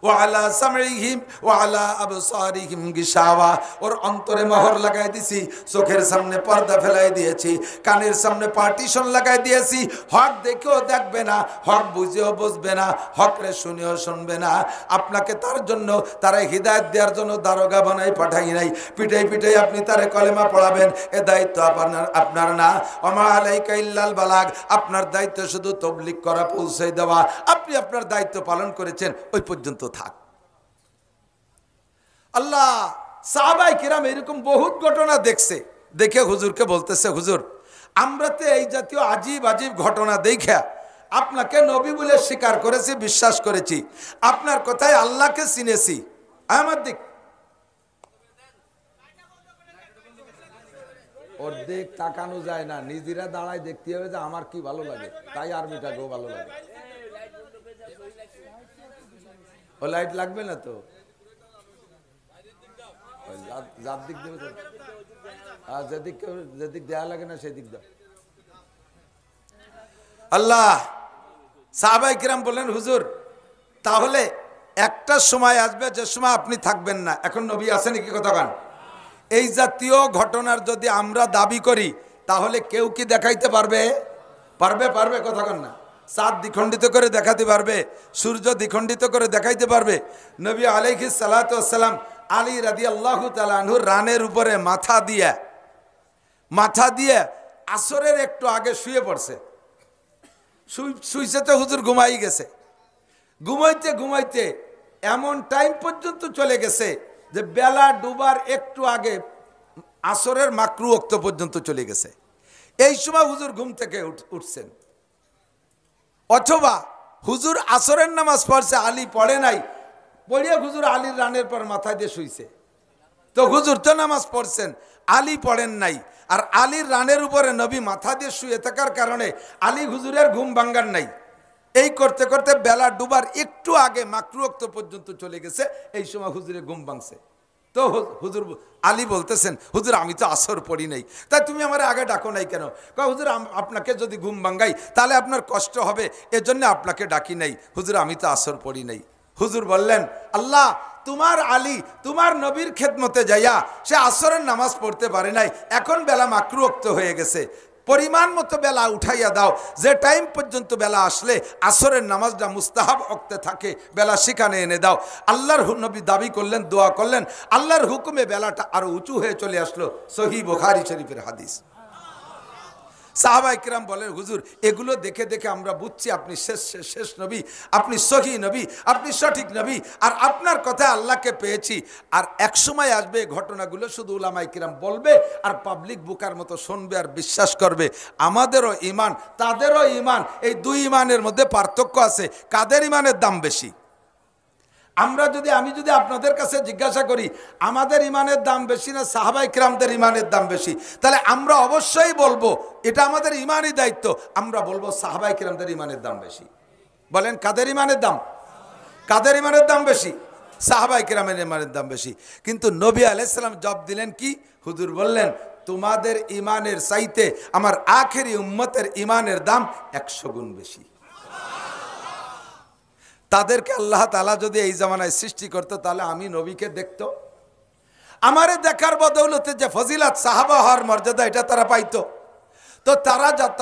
ওয়ালা সামঈহিম ওয়ালা আবসারিহিম গিশাওয়া, ওর অন্তরে মোহর লাগাই দিয়েছি, চোখের সামনে পর্দা ফেলাই দিয়েছি, কানের সামনে পার্টিশন লাগাই দিয়েছি। হক দেখেও দেখবে না, হক বুঝেও বুঝবে না, হক রে শুনেও শুনবে না। আপনাকে তার জন্য, তারা হিদায়াত দেওয়ার জন্য দারোগা বানাই পাঠাই নাই, পিটাই পিটাই আপনি তারে কলেমা পড়াবেন, এ দায়িত্ব আপনার না। ওমা আলাইকা ইল্লাল বালাগ, আপনার দায়িত্ব শুধু তাবলীগ করা, পৌঁছে দেওয়া। আপনি আপনার দায়িত্ব পালন করেছেন, ওই পর্যন্ত থাক। আল্লাহ সাহাবায়ে কিরাম এরকম বহুত ঘটনা দেখছে, দেখে হুজুরকে বলতেছে, হুজুর আমরা তো এই জাতীয় আজীব আজীব ঘটনা দেখা আপনাকে নবী বলে স্বীকার করেছি, বিশ্বাস করেছি, আপনার কথায় আল্লাহকে চিনেছি। আমার দিক অর্ধেক তাকানো যায় না, নিজেরা দাঁড়ায় দেখতে হবে যে আমার কি ভালো লাগে, তাই আর্মিটাকেও ভালো লাগে। ও লাইট লাগবে না তো, যার দিক দেবে তো, যেদিক দেয়া লাগে না সেদিক দাও। আল্লাহ, সাহাবায়ে কিরাম বললেন হুজুর তাহলে একটা সময় আসবে যে সময় আপনি থাকবেন না। এখন নবী আসেন কি কথা কান? এই জাতীয় ঘটনার যদি আমরা দাবি করি তাহলে কেউ কি দেখাইতে পারবে? পারবে কথা কান না? চাঁদ দ্বিখণ্ডিত করে দেখাতে পারবে? সূর্য দ্বিখণ্ডিত করে দেখাইতে পারবে? নবী আলাইহিস সালাতু ওয়াস সালাম আলী রাদিয়াল্লাহু তাআলা আনহুর রানের উপরে মাথা দিয়ে আসরের একটু আগে শুয়ে পড়ছে। শুইছে তো হুজুর ঘুমাই গেছে। ঘুমাইতে এমন টাইম পর্যন্ত চলে গেছে যে বেলা ডুবার একটু আগে আসরের মাকরু ওয়াক্ত পর্যন্ত চলে গেছে। এই সময় হুজুর ঘুম থেকে উঠছেন, অথবা হুজুর আসরের নামাজ পড়ছে, আলী পড়ে নাই, পড়িয়া হুজুর আলীর রানের পর মাথা দিয়ে শুইছে। তো হুজুর তো নামাজ পড়ছেন, আলী পড়েন নাই, আর আলীর রানের উপরে নবী মাথা দিয়ে শুয়ে থাকার কারণে আলী হুজুরের ঘুম ভাঙ্গার নাই। এই করতে করতে বেলা ডুবার একটু আগে মাকরু ওয়াক্ত পর্যন্ত চলে গেছে। এই সময় হুজুরের ঘুম ভাঙছে। তো হুজুর আলী বলতেছেন হুজুর আমি তো আসর পড়ি নাই, তাই তুমি আমার আগে ডাকো নাই কেন? হুজুর আপনাকে যদি ঘুম ভাঙ্গাই তাহলে আপনার কষ্ট হবে, এজন্য আপনাকে ডাকি নাই। হুজুর আমি তো আসর পড়ি নাই। হুজুর বললেন আল্লাহ, তোমার আলী তোমার নবীর খেদমতে যাইয়া সে আসরের নামাজ পড়তে পারে নাই, এখন বেলা মাকরু ওয়াক্ত হয়ে গেছে, পরিমাণ মতো বেলা উঠাইয়া দাও, যে টাইম পর্যন্ত বেলা আসলে আসরের নামাজটা মুস্তাহাব ওক্তে থাকে বেলা সেখানে এনে দাও। আল্লাহর নবী দাবি করলেন, দোয়া করলেন, আল্লাহর হুকুমে বেলাটা আরো উঁচু হয়ে চলে আসলো। সহিহ বুখারী শরীফের হাদিস। সাহাবায়ে কিরাম বলেন হুজুর এগুলো দেখে দেখে আমরা বুঝছি আপনি শেষ নবী, আপনি সহি নবী, আপনি সঠিক নবী, আর আপনার কথা আল্লাহকে পেয়েছি। আর এক সময় আসবে ঘটনাগুলো শুধু উলামায়ে কিরাম বলবে আর পাবলিক বুকার মতো শুনবে আর বিশ্বাস করবে। আমাদেরও ঈমান তাদেরও ঈমান, এই দুই ঈমানের মধ্যে পার্থক্য আছে। কাদের ঈমানের দাম বেশি? আমি যদি আপনাদের কাছে জিজ্ঞাসা করি আমাদের ইমানের দাম বেশি না সাহাবায়ে কিরামদের ইমানের দাম বেশি, তাহলে আমরা অবশ্যই বলবো, এটা আমাদের ইমানই দায়িত্ব, আমরা বলবো সাহাবায়ে কিরামদের ইমানের দাম বেশি। বলেন কাদের ইমানের দাম বেশি? সাহাবায়ে কিরামের ইমানের দাম বেশি। কিন্তু নবী আলাইহিস সালাম জবাব দিলেন কি? হুজুর বললেন তোমাদের ইমানের চাইতে আমার আখেরি উম্মতের ইমানের দাম 100 গুণ বেশি। তাদেরকে আল্লাহ তাআলা যদি এই জামানায় সৃষ্টি করতো তাহলে আমি নবীকে দেখতো, আমারে দেখার বদৌলতে যে ফজিলাত সাহাবা হওয়ার মর্যাদা এটা তারা পাইতো। তো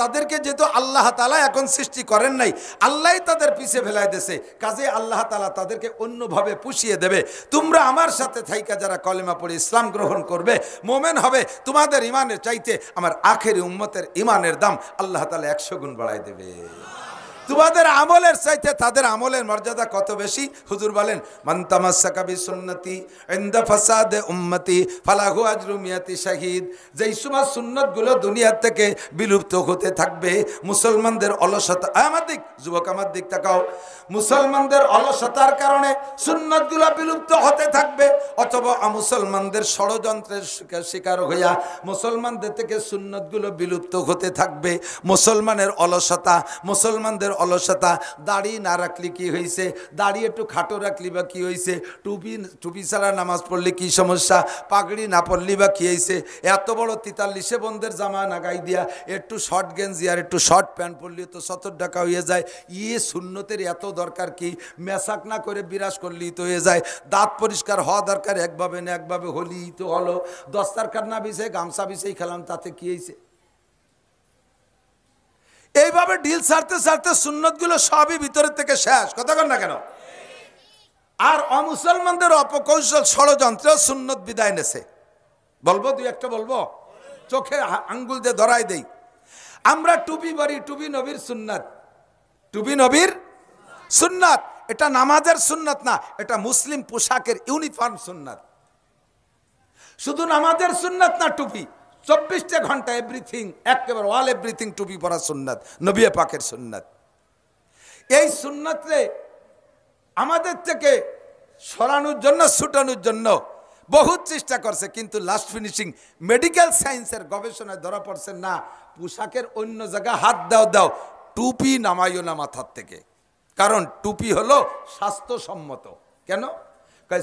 তাদেরকে যেহেতু আল্লাহ তাআলা এখন সৃষ্টি করেন নাই, আল্লাহই তাদের পিছে ফেলাই দিয়েছে, কাজে আল্লাহ তাআলা তাদেরকে অন্যভাবে পুষিয়ে দেবে। তোমরা আমার সাথে থাইকা যারা কলেমা পড়ে ইসলাম গ্রহণ করবে, মোমেন হবে, তোমাদের ইমানের চাইতে আমার আখেরি উম্মতের ইমানের দাম আল্লাহ তাআলা 100 গুণ বাড়াই দেবে। তোমাদের আমলের চাইতে তাদের আমলের মর্যাদা কত বেশি? হুজুর বলেন মান তামাসসাকা বিসুন্নতি ইনদা ফাসাদে উম্মতি ফালাহু আজরু মিয়াতি শাহিদ। যেই সময় সুন্নতগুলো দুনিয়া থেকে বিলুপ্ত হতে থাকবে, মুসলমানদের অলসতা, আমার দিক যুবক আমার দিক তাকাও, মুসলমানদের অলসতার কারণে সুন্নতগুলো বিলুপ্ত হতে থাকবে, অথবা মুসলমানদের ষড়যন্ত্রের শিকার হইয়া মুসলমানদের থেকে সুন্নতগুলো বিলুপ্ত হতে থাকবে। মুসলমানের অলসতা, দাড়ি না রাখলে কি হয়েছে, দাড়ি একটু খাটো রাখলি বা কি হয়েছে, টুপি ছাড়া নামাজ পড়লে কি সমস্যা, পাগড়ি না পড়লি বা কি হয়েছে, এত বড় 43 বন্ধের জামা নাগাই দিয়া একটু শর্ট গেঞ্জি আর একটু শর্ট প্যান্ট পরলি তো 70 টাকা হয়ে যায়। সুন্নতের এত দরকার কি? মেসাক না করে বিরাজ করলি তো হয়ে যায়। দাঁত পরিষ্কার হওয়া দরকার, একভাবে না একভাবে হলি তো হলো। দস্তারখান না বিছে গামছা বিছেই খেলাম, তাতে কি হয়েছে? এইভাবে ডিল ছাড়তে ছাড়তে সুন্নতগুলো সবই ভিতরের থেকে শেষ, কথা কন না কেন? আর অমুসলমানদের অপকৌশল ষড়যন্ত্র সুন্নত বিদায় নেছে। বলবো দুই একটা বলবো, চোখে আঙ্গুল দিয়ে ধরাই দেই। আমরা টুপি পরি, টুপি নবীর সুন্নাত, টুপি নবীর সুন্নাত। এটা নামাজের সুন্নাত না, এটা মুসলিম পোশাকের ইউনিফর্ম সুন্নাত। শুধু নামাজের সুন্নাত না টুপি, 24টা ঘন্টা এভরিথিং, একেবারে অল এভরিথিং টুপি পরা সুন্নাত, নবী পাকের সুন্নাত। এই সুন্নতে আমাদের থেকে সরানোর জন্য, ছুটানোর জন্য বহুত চেষ্টা করছে, কিন্তু লাস্ট ফিনিশিং মেডিকেল সায়েন্সের গবেষণায় ধরা পড়ছে না, পোশাকের অন্য জায়গায় হাত দাও, টুপি নামাইও না মাথার থেকে। কারণ টুপি হলো স্বাস্থ্যসম্মত। কেন?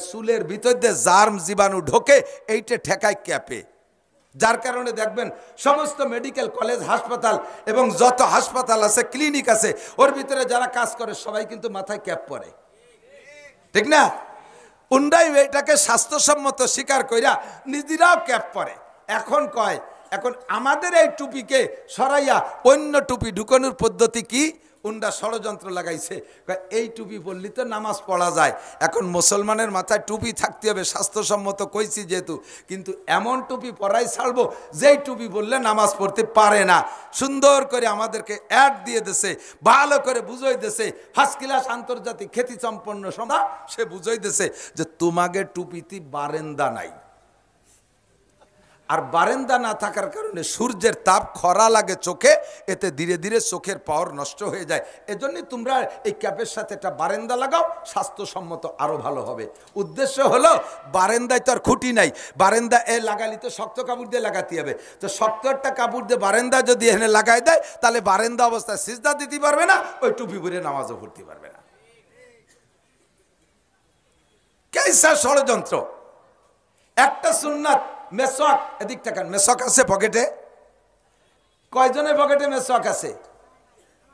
চুলের ভিতর দিয়ে জার্ম জীবাণু ঢোকে, এইটা ঠেকায় ক্যাপে। যার কারণে দেখবেন সমস্ত মেডিকেল কলেজ, হাসপাতাল এবং যত হাসপাতাল আছে, ক্লিনিক আছে, ওর ভিতরে যারা কাজ করে সবাই কিন্তু মাথায় ক্যাপ পরে, ঠিক না? উন্ডাই এটাকে স্বাস্থ্যসম্মত স্বীকার কইরা নিজেরাও ক্যাপ পরে। এখন আমাদের এই টুপিকে সরাইয়া অন্য টুপি ঢুকানোর পদ্ধতি কি? উন্ডা ষড়যন্ত্র লাগাইছে, এই টুপি পরলে তো নামাজ পড়া যায়। এখন মুসলমানের মাথায় টুপি থাকতে হবে, স্বাস্থ্যসম্মত কইছি যেহেতু, কিন্তু এমন টুপি পরাই ছাড়বো যেই টুপি বললে নামাজ পড়তে পারে না। সুন্দর করে আমাদেরকে অ্যাড দিয়ে দেছে, ভালো করে বুঝাই দেছে, ফার্স্ট ক্লাস আন্তর্জাতিক খ্যাতি সম্পন্ন সভা সে বুঝাই দেছে যে তোমাকে টুপিতে বারেন্দা নাই। আর বারেন্দা না থাকার কারণে সূর্যের তাপ খরা লাগে চোখে, এতে ধীরে ধীরে চোখের পাওয়ার নষ্ট হয়ে যায়। এজন্যই তোমরা এই ক্যাপের সাথে একটা বারেন্দা লাগাও, স্বাস্থ্যসম্মত আরো ভালো হবে। উদ্দেশ্য হলো বারেন্দায় তো আর খুঁটি নাই, বারেন্দা লাগালি তো শক্ত কাপড় দিয়ে লাগাতে হবে। তো শক্ত একটা কাপড় দিয়ে বারেন্দা যদি এনে লাগাই দেয়, তাহলে বারেন্দা অবস্থায় সিজদা দিতে পারবে না, ওই টুপি পরে নামাজও পড়তে পারবে না। কেসা ষড়যন্ত্র। একটা সুন্নাত মেসওয়াক, এদিক তাকান, মেসওয়াক আছে পকেটে? কয়জনের পকেটে মেসওয়াক আছে?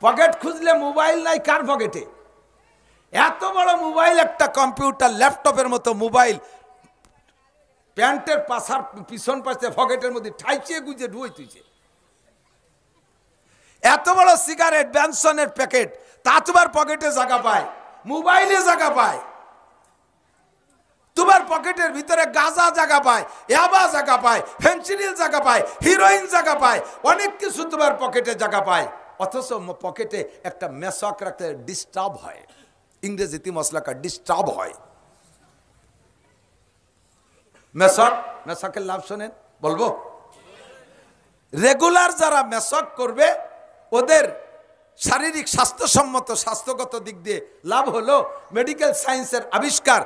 পকেট খুঁজলে মোবাইল নাই কার পকেটে? এত বড় মোবাইল, একটা কম্পিউটার ল্যাপটপের মতো মোবাইল প্যান্টের পাশার পিছন পাশে পকেটের মধ্যে ঠাইচিয়ে গুজে ঢুই তুইছে। এত বড় সিগারেট, ব্যানসনের প্যাকেট, তা তোমার পকেটে জায়গা পায়, মোবাইলে জায়গা পায়। তোমার পকেটের ভিতরে গাঁজা জায়গা পায়, ইয়াবা জায়গা পায়, ফেন্সিডিল জায়গা পায়, হিরোইন জায়গা পায়, অনেক কিছু তোমার পকেটে জায়গা পায়। অথচ পকেটে একটা মেসওয়াক রাখতে ডিস্টার্ব হয়, ইংরেজিতে মশলাকা ডিস্টার্ব হয়। মেসওয়াকের লাভ শোনেন, বলবো। রেগুলার যারা মেসওয়াক করবে ওদের শারীরিক স্বাস্থ্যসম্মত স্বাস্থ্যগত দিক দিয়ে লাভ হলো, মেডিকেল সায়েন্সের আবিষ্কার,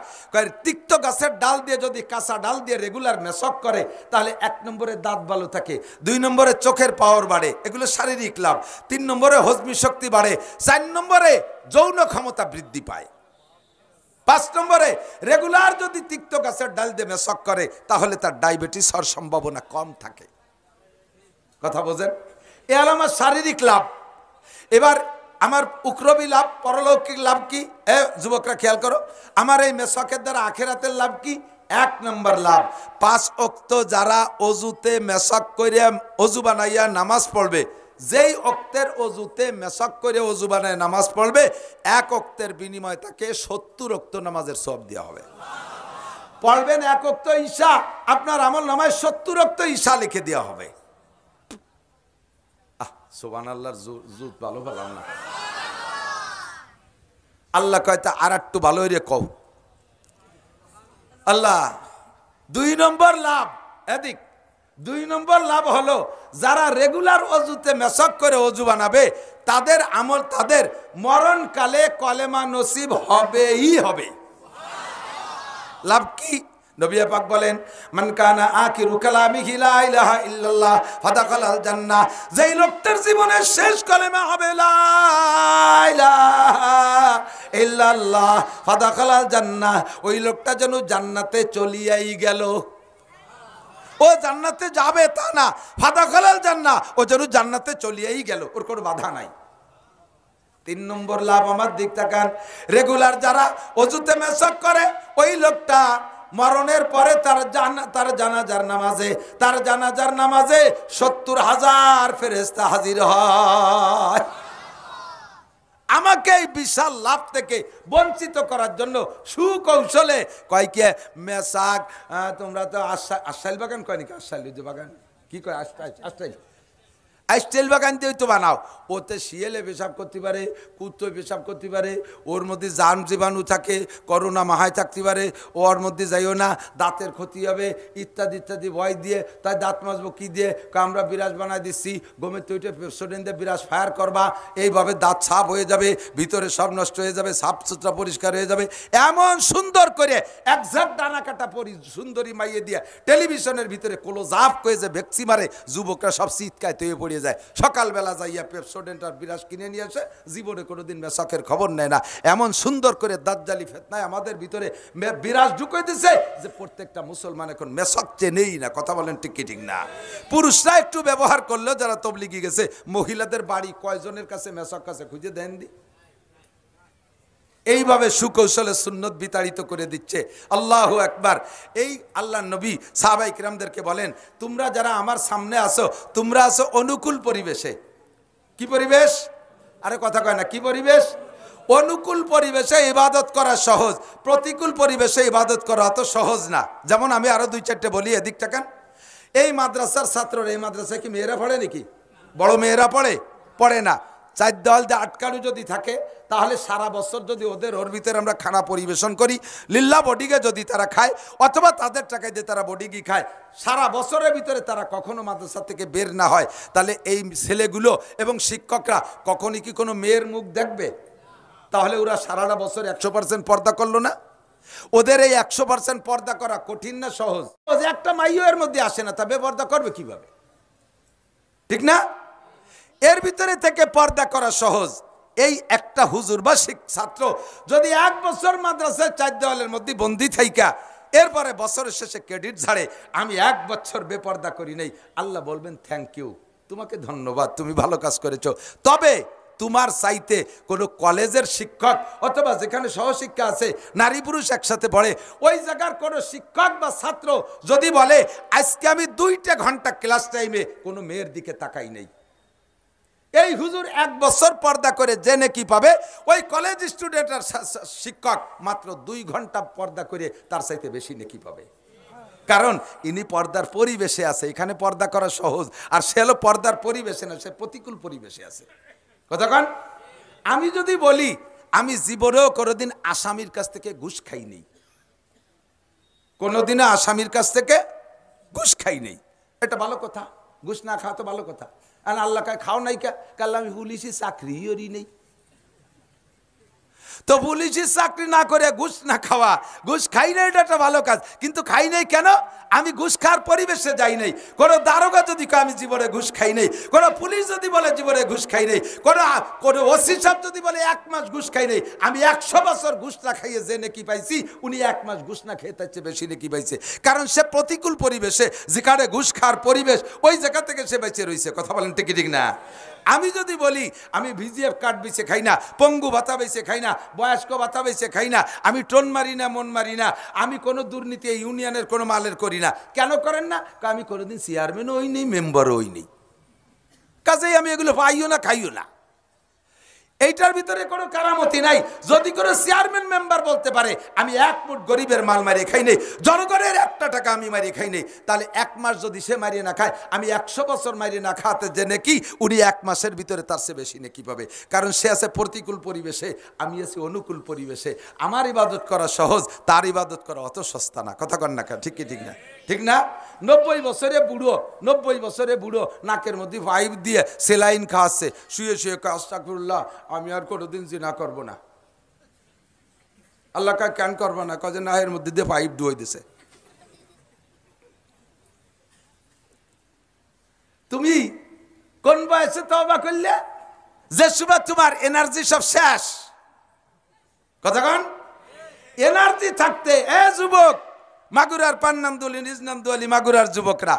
তিক্ত গাছের ডাল দিয়ে যদি কাঁচা ডাল দিয়ে রেগুলার মেসওয়াক করে তাহলে 1 নম্বরে দাঁত ভালো থাকে, 2 নম্বরে চোখের পাওয়ার বাড়ে, এগুলো শারীরিক লাভ। 3 নম্বরে হজমি শক্তি বাড়ে, 4 নম্বরে যৌন ক্ষমতা বৃদ্ধি পায়, 5 নম্বরে রেগুলার যদি তিক্ত গাছের ডাল দিয়ে মেসওয়াক করে তাহলে তার ডায়াবেটিস হওয়ার সম্ভাবনা কম থাকে। কথা বোঝেন? এ হলো আমার শারীরিক লাভ। এবার আমার উকরবি লাভ, পরলৌকিক লাভ কি? যুবকরা খেয়াল করো, আমার এই মেসওয়াকের দ্বারা আখেরাতের লাভ কি? 1 নম্বর লাভ, 5 ওয়াক্ত যারা অজুতে মেসওয়াক করে অজু বানাইয়া নামাজ পড়বে, যেই ওক্তের অজুতে মেসওয়াক করে অজু বানায় নামাজ পড়বে, 1 ওক্তের বিনিময়ে তাকে 70 ওক্ত নামাজের সওয়াব দেওয়া হবে। পড়বেন 1 ওক্ত ঈশা, আপনার আমল নামায় 70 ওক্ত ঈশা লিখে দেওয়া হবে। সুবহানাল্লাহর জুত ভালো পেলাম না। আল্লাহ কয় তা আর একটু ভালো রে কও। আল্লাহ 2 নম্বর লাভ, এদিক 2 নম্বর লাভ হলো যারা রেগুলার অজুতে মেসওয়াক করে অজু বানাবে তাদের আমল, তাদের মরণকালে কলেমা নসিব হবেই হবে। লাভ কি? নবী পাক বলেন, মান কানা আখিরু কালামিহি লা ইলাহা ইল্লাল্লাহ ফাদাখালাল জান্নাহ, যেই লোকটার জীবনের শেষ কলেমা হবে লা ইলাহা ইল্লাল্লাহ ফাদাখালাল জান্নাহ, ওই লোকটা যেন জান্নাতে চলিয়াই গেল। ও জান্নাতে যাবে তা না, ফাদাখালাল জান্নাহ, ও যেন জান্নাতে চলিয়াই গেল, ওর কোনো বাধা নাই। 3 নম্বর লাভ আমার দিক তাকান, রেগুলার যারা অজুতে মেসওয়াক করে ওই লোকটা মরণের পরে তার জানাজার নামাজে 70,000 ফেরেশতা হাজির হয়। আমাকে এই বিশাল লাভ থেকে বঞ্চিত করার জন্য সুকৌশলে কয় কে মেসওয়াক, তোমরা তো আশাইল বাগান কয় নাকি, আশাইল বাগান কি কয়, আশাইল স্টিল বাগান দিয়ে তো বানাও, ওতে শিয়ালে পেশাব করতে পারে, কুত্তোয় পেশাব করতে পারে, ওর মধ্যে জার্ম জীবাণু থাকে, করোনা মাহায় থাকতে পারে, ওর মধ্যে যাইও না, দাঁতের ক্ষতি হবে ইত্যাদি ইত্যাদি ভয় দিয়ে। তাই দাঁত মাজবো কী দিয়ে? আমরা বিরাজ বানাই দিচ্ছি, গমের তৈটে পেপসোডেন দিয়ে বিরাজ ফায়ার করবা, এইভাবে দাঁত সাফ হয়ে যাবে, ভিতরে সব নষ্ট হয়ে যাবে, সাফ সুতরা পরিষ্কার হয়ে যাবে। এমন সুন্দর করে একজাক্ট ডানা কাটা পরি সুন্দরী মাইয়ে দিয়ে টেলিভিশনের ভিতরে ক্লোজ আপ করে যে ভেক্সি মারে, যুবকরা সব শীতকায় তৈরি পড়িয়ে যায়। সকালবেলা যাইয়া পেপসোডেন্ট আর বিরাজ কিনে নিয়ে আসে, জীবনে কোনোদিন মেশকের খবর নেয় না। এমন সুন্দর করে দাজ্জালি ফেতনায় আমাদের ভিতরে বিরাজ ঢুকে দিছে যে প্রত্যেকটা মুসলমান এখন মেশক চেনেই না। কথা বলেন ঠিক কি ঠিক না? পুরুষরা একটু ব্যবহার করলেও যারা তবলিগি গেছে, মহিলাদের বাড়ি কয়জনের কাছে মেশক কাছে খুঁজে দেন দি। এইভাবে সুকৌশলে সুন্নত বিতাড়িত করে দিচ্ছে। আল্লাহু আকবার। এই আল্লাহ নবী সাহাবায়ে কিরামদেরকে বলেন, তোমরা যারা আমার সামনে আসো, তোমরা আসো অনুকূল পরিবেশে। কি পরিবেশ? আরে কথা কয় না, কি পরিবেশ? অনুকূল পরিবেশে ইবাদত করা সহজ, প্রতিকূল পরিবেশে ইবাদত করা অত সহজ না। যেমন আমি আরো দুই চারটে বলি, এদিক টাকান। এই মাদ্রাসার ছাত্ররা, এই মাদ্রাসায় কি মেয়েরা পড়ে নাকি? বড় মেয়েরা পড়ে? পড়ে না। চার দেওয়াল দিয়ে আটকানো যদি থাকে, তাহলে সারা বছর যদি ওর ভিতরে আমরা খানা পরিবেশন করি, লিল্লা বডিগে যদি তারা খায়, অথবা তাদের টাকায় দিয়ে তারা বডিগি খায়, সারা বছরের ভিতরে তারা কখনো মাদ্রাসা থেকে বের না হয়, তাহলে এই ছেলেগুলো এবং শিক্ষকরা কখনই কি কোনো মেয়ের মুখ দেখবে? তাহলে ওরা সারাটা বছর 100% পর্দা করলো না? ওদের এই 100% পর্দা করা কঠিন না সহজ? একটা মাইও এর মধ্যে আসে না, তবে পর্দা করবে কিভাবে? ঠিক না? এর ভিতরে থেকে পর্দা করা সহজ। এই একটা হুজুর বা ছাত্র যদি 1 বছর মাদ্রাসায় 4 দেওয়ালের মধ্যে বন্দি থাইকা এরপরে বছরের শেষে ক্রেডিট ঝাড়ে, আমি 1 বছর বেপর্দা করি নাই, আল্লাহ বলবেন থ্যাংক ইউ, তোমাকে ধন্যবাদ, তুমি ভালো কাজ করেছো। তবে তোমার চাইতে কোনো কলেজের শিক্ষক অথবা যেখানে সহশিক্ষা আছে, নারী পুরুষ একসাথে পড়ে, ওই জায়গার কোনো শিক্ষক বা ছাত্র যদি বলে আজকে আমি 2টা ঘন্টা ক্লাস টাইমে কোনো মেয়ের দিকে তাকাই নেই, এই হুজুর 1 বছর পর্দা করে জেনে কি পাবে? ওই কলেজ স্টুডেন্ট আর শিক্ষক মাত্র 2 ঘন্টা পর্দা করে তার চাইতে বেশি নেকি পাবে। কারণ ইনি পর্দার পরিবেশে আছে, এখানে পর্দা করা সহজ, আর সে হলো পর্দার পরিবেশে না, সে প্রতিকূল পরিবেশে আছে। কতক্ষণ? আমি যদি বলি আমি জীবনেও কোনোদিন আসামির কাছ থেকে ঘুষ খাই নেই, কোনোদিনও আসামির কাছ থেকে ঘুষ খাই নেই, এটা ভালো কথা। ঘুষ না খাওয়া তো ভালো কথা। আর আল্লাহ কায় খাও নাই কা? কাল আমি পুলিশি চাকরিও নেই। তো পুলিশি চাকরি না করে ঘুষ না খাওয়া, ঘুষ খাই নাই, এটা একটা ভালো কাজ। কিন্তু খাই নাই কেন? আমি ঘুষ খাওয়ার পরিবেশে যাই নাই। কোনো দারোগা যদি আমি জীবনে ঘুষ খাই নাই, কোনো পুলিশ যদি বলে জীবনে ঘুষ খাই নাই, কোনো ওসি সাহেব যদি বলে 1 মাস ঘুষ খাই নাই, আমি 100 বছর ঘুষ না খাইয়ে যে নেকি পাইছি, উনি 1 মাস ঘুষ না খেয়ে তার চেয়ে বেশি নেকি পাইছে। কারণ সে প্রতিকূল পরিবেশে, যেখানে ঘুষ খাওয়ার পরিবেশ, ওই জায়গা থেকে সে বেঁচে রয়েছে। কথা বলেন ঠিক ঠিক না? আমি যদি বলি আমি ভিজিএফ কার্ড বেছে খাই না, পঙ্গু ভাতা বেছে খাই না, বয়স্ক ভাতা বেছে খাই না, আমি টোন মারি না, মন মারি না, আমি কোনো দুর্নীতি ইউনিয়নের কোনো মালের করি না, কেন করেন না? আমি কোনোদিন চেয়ারম্যানও হই নেই, মেম্বারও হই নেই, কাজেই আমি এগুলো পাইও না, খাইও না। এইটার ভিতরে কোনো কারামতি নাই। যদি কোনো চেয়ারম্যান মেম্বার বলতে পারে আমি 1 মুঠ গরিবের মাল মারিয়ে খাই নেই, জনগণের 1টা টাকা আমি মারিয়ে খাই নেই, তাহলে 1 মাস যদি সে মারিয়ে না খায়, আমি 100 বছর মারিয়ে না খাতে যে নেকি, উনি 1 মাসের ভিতরে তার চেয়ে বেশি নেকি পাবে। কারণ সে আছে প্রতিকূল পরিবেশে, আমি আছি অনুকূল পরিবেশে। আমার ইবাদত করা সহজ, তার ইবাদত করা অত সস্তা না। কথা কন না? ঠিক কি ঠিক না? ঠিক না? 90 বছরে বুড়ো, 90 বছরে বুড়ো নাকের মধ্যে পাইপ দিয়ে সেলাইন খাওয়াচ্ছে, শুয়ে শুয়ে আস্তাগফিরুল্লাহ, আমি আর কোনোদিন জিনা করব না। আল্লাহ কা কেন করবো না? কাজে না, এর মধ্যে দিয়ে পাইপ ডুয়ে দিছে। তুমি কোন বয়সে তওবা করলে? যে সময় তোমার এনার্জি সব শেষ। কতক্ষণ এনার্জি থাকতে, এ যুবক, মাগুরার পান্নামদুলি, নিজনামদুলি মাগুরার যুবকরা,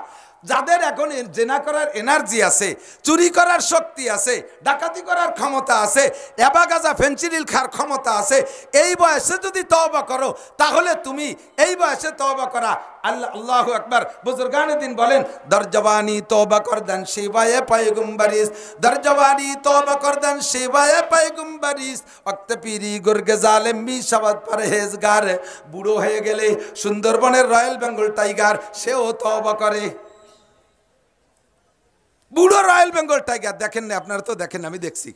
যাদের এখন জেনা করার এনার্জি আছে, চুরি করার শক্তি আছে, ডাকাতি করার ক্ষমতা আছে, এবাগাজা ফেন্সিডিল খাওয়ার ক্ষমতা আছে, এই বয়সে যদি তওবা করো, তাহলে তুমি এই বয়সে তওবা করা। আল্লাহু আকবার। বুজুর্গানে দিন বলেন, দরজওয়ানি তওবা করদান শিবায়ে পয়গম্বরিস, দরজওয়ানি তওবা করদান শিবায়ে পয়গম্বরিস, ওয়াক্ত পীরি গুরগে জালেম মি শাবাদ পরহেজগার। বুড়ো হয়ে গেলে সুন্দরবনের রয়্যাল বেঙ্গল টাইগার সেও তওবা করে। বুড়ো রয়্যাল বেঙ্গল টাইগার দেখেন না আপনারা? তো দেখেন, আমি দেখছি।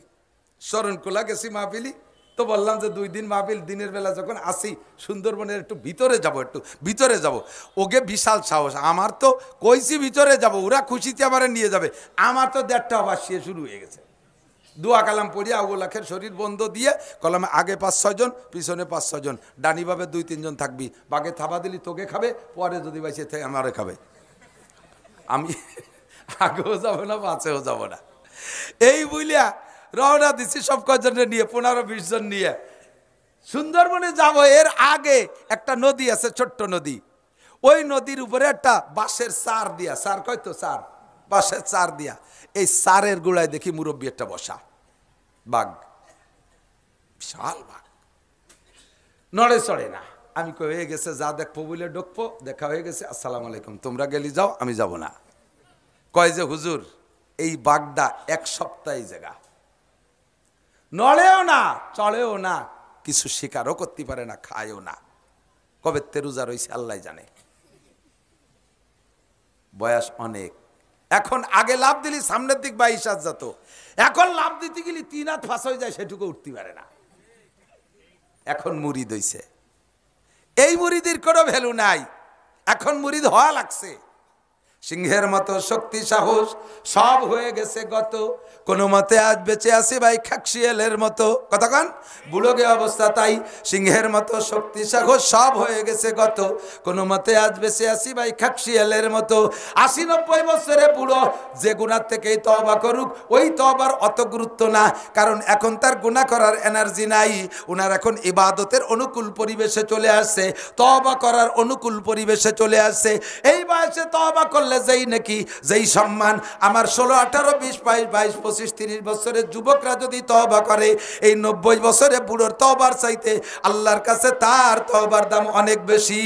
শরণখোলা গেছি মাহফিলি, তো বললাম যে 2 দিন মাহফিল, দিনের বেলা যখন আসি সুন্দরবনের একটু ভিতরে যাব, ওকে বিশাল সাহস। আমার তো কইছি ভিতরে যাব, ওরা খুশিতে আমার নিয়ে যাবে, আমার তো 1:30টা বাসিয়ে শুরু হয়ে গেছে। দোয়া কালাম পড়িয়া আবু লাখের শরীর বন্ধ দিয়ে কলামে আগে 5-6 জন, পিছনে 5-6 জন, ডানিভাবে 2-3 জন থাকবি, বাগে থাবা দিলি তোকে খাবে, পরে যদি বাইসে থেকে আমারে খাবে। আমি আগেও যাব না, পাশেও যাব না। এই বলিয়া রওনা দিচ্ছি সব কজনের নিয়ে, 15-20 জন নিয়ে সুন্দরবনে যাব। এর আগে একটা নদী আছে, ছোট্ট নদী। ওই নদীর উপরে একটা বাঁশের চার দিয়া, চার কয়তো চার, বাঁশের চার দিয়া, এই চারের গোড়ায় দেখি মুরব্বী একটা বসা, বাঘ, বিশাল বাঘ, নড়ে চড়ে না। আমি কই হয়ে গেছে, যা দেখবো বলে ঢুকবো, দেখা হয়ে গেছে, আসসালামু আলাইকুম, তোমরা গেলি যাও, আমি যাব না। কয় যে হুজুর এই বাঘটা 1 সপ্তাহ জায়গা, নড়েও না, চড়েও না, কিছু শিকারও করতে পারে না, খায়ও না। কবে তেরুজা রয়েছে আল্লাহ জানে, বয়স অনেক। এখন আগে লাভ দিলি সামনের দিক 22 হাত যেত, এখন লাভ দিতে গেলি 3 হাত ফাঁস হয়ে যায়, সেটুকু উঠতে পারে না। এখন মুরিদ হইছে, এই মুরিদের কোনো ভ্যালু নাই, এখন মুরিদ হওয়া লাগছে। সিংহের মতো শক্তি সাহস সব হয়ে গেছে গত, কোনো মতে আজ বেঁচে আসি ভাই খাকশিয়ালের মতো। কতক্ষণ বুড়োগে অবস্থা তাই, সিংহের মতো শক্তি সাহস সব হয়ে গেছে গত, কোনো মতে আজ বেঁচে আসি ভাই খাকশিয়ালের মতো। 80-90 বছরে বুড়ো, যে গুনার থেকেই তওবা করুক, ওই তওবার অত গুরুত্ব না, কারণ এখন তার গুনাহ করার এনার্জি নাই। ওনার এখন ইবাদতের অনুকূল পরিবেশে চলে আসছে, তওবা করার অনুকূল পরিবেশে চলে আসছে। এই বয়সে তওবা করলে যেই নাকি, যেই সম্মান আমার 16, 18, 20, 22, 25, 30 বছরের যুবকরা যদি তওবা করে, এই 90 বছরে বুড়োর তওবার চাইতে আল্লাহর কাছে তার তওবার দাম অনেক বেশি।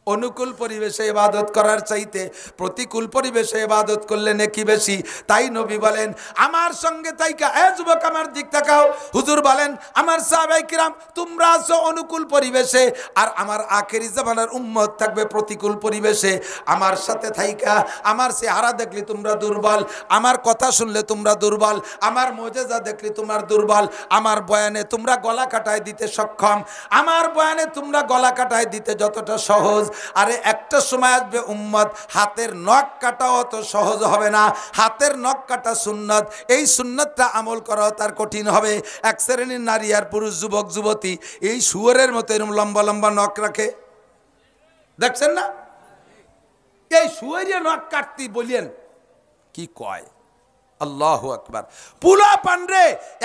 অনুকূল পরিবেশে ইবাদত করার চাইতে প্রতিকূল পরিবেশে ইবাদত করলে নেকি বেশি। তাই নবী বলেন আমার সঙ্গে তাইকা, এ যুবক আমার দিক তাকাও। হুজুর বলেন আমার সাহাবায়ে কিরাম তোমরা আছো অনুকূল পরিবেশে, আর আমার আখেরি জামানার উম্মত থাকবে প্রতিকূল পরিবেশে। আমার সাথে থাইকা আমার চেহারা দেখলে তোমরা দুর্বল, আমার কথা শুনলে তোমরা দুর্বল, আমার মুজিজা দেখলে তোমরা দুর্বল, আমার বয়ানে তোমরা গলা কাটায় দিতে সক্ষম, আমার বয়ানে তোমরা গলা কাটায় দিতে যতটা সহজ, আরে একটা সময় আসবে উম্মত হাতের নখ কাটাও তো সহজ হবে না। হাতের নখ কাটা সুন্নত, এই সুন্নতটা আমল করাও তার কঠিন হবে। এক শ্রেণীর নারী আর পুরুষ, যুবক যুবতী এই শুয়োরের মতো এরকম লম্বা লম্বা নখ রাখে, দেখছেন না? এই শুয়োরের নখ কাটতে বলিয়েন কি কয়, আল্লাহু আকবার। পুলা পান্ডে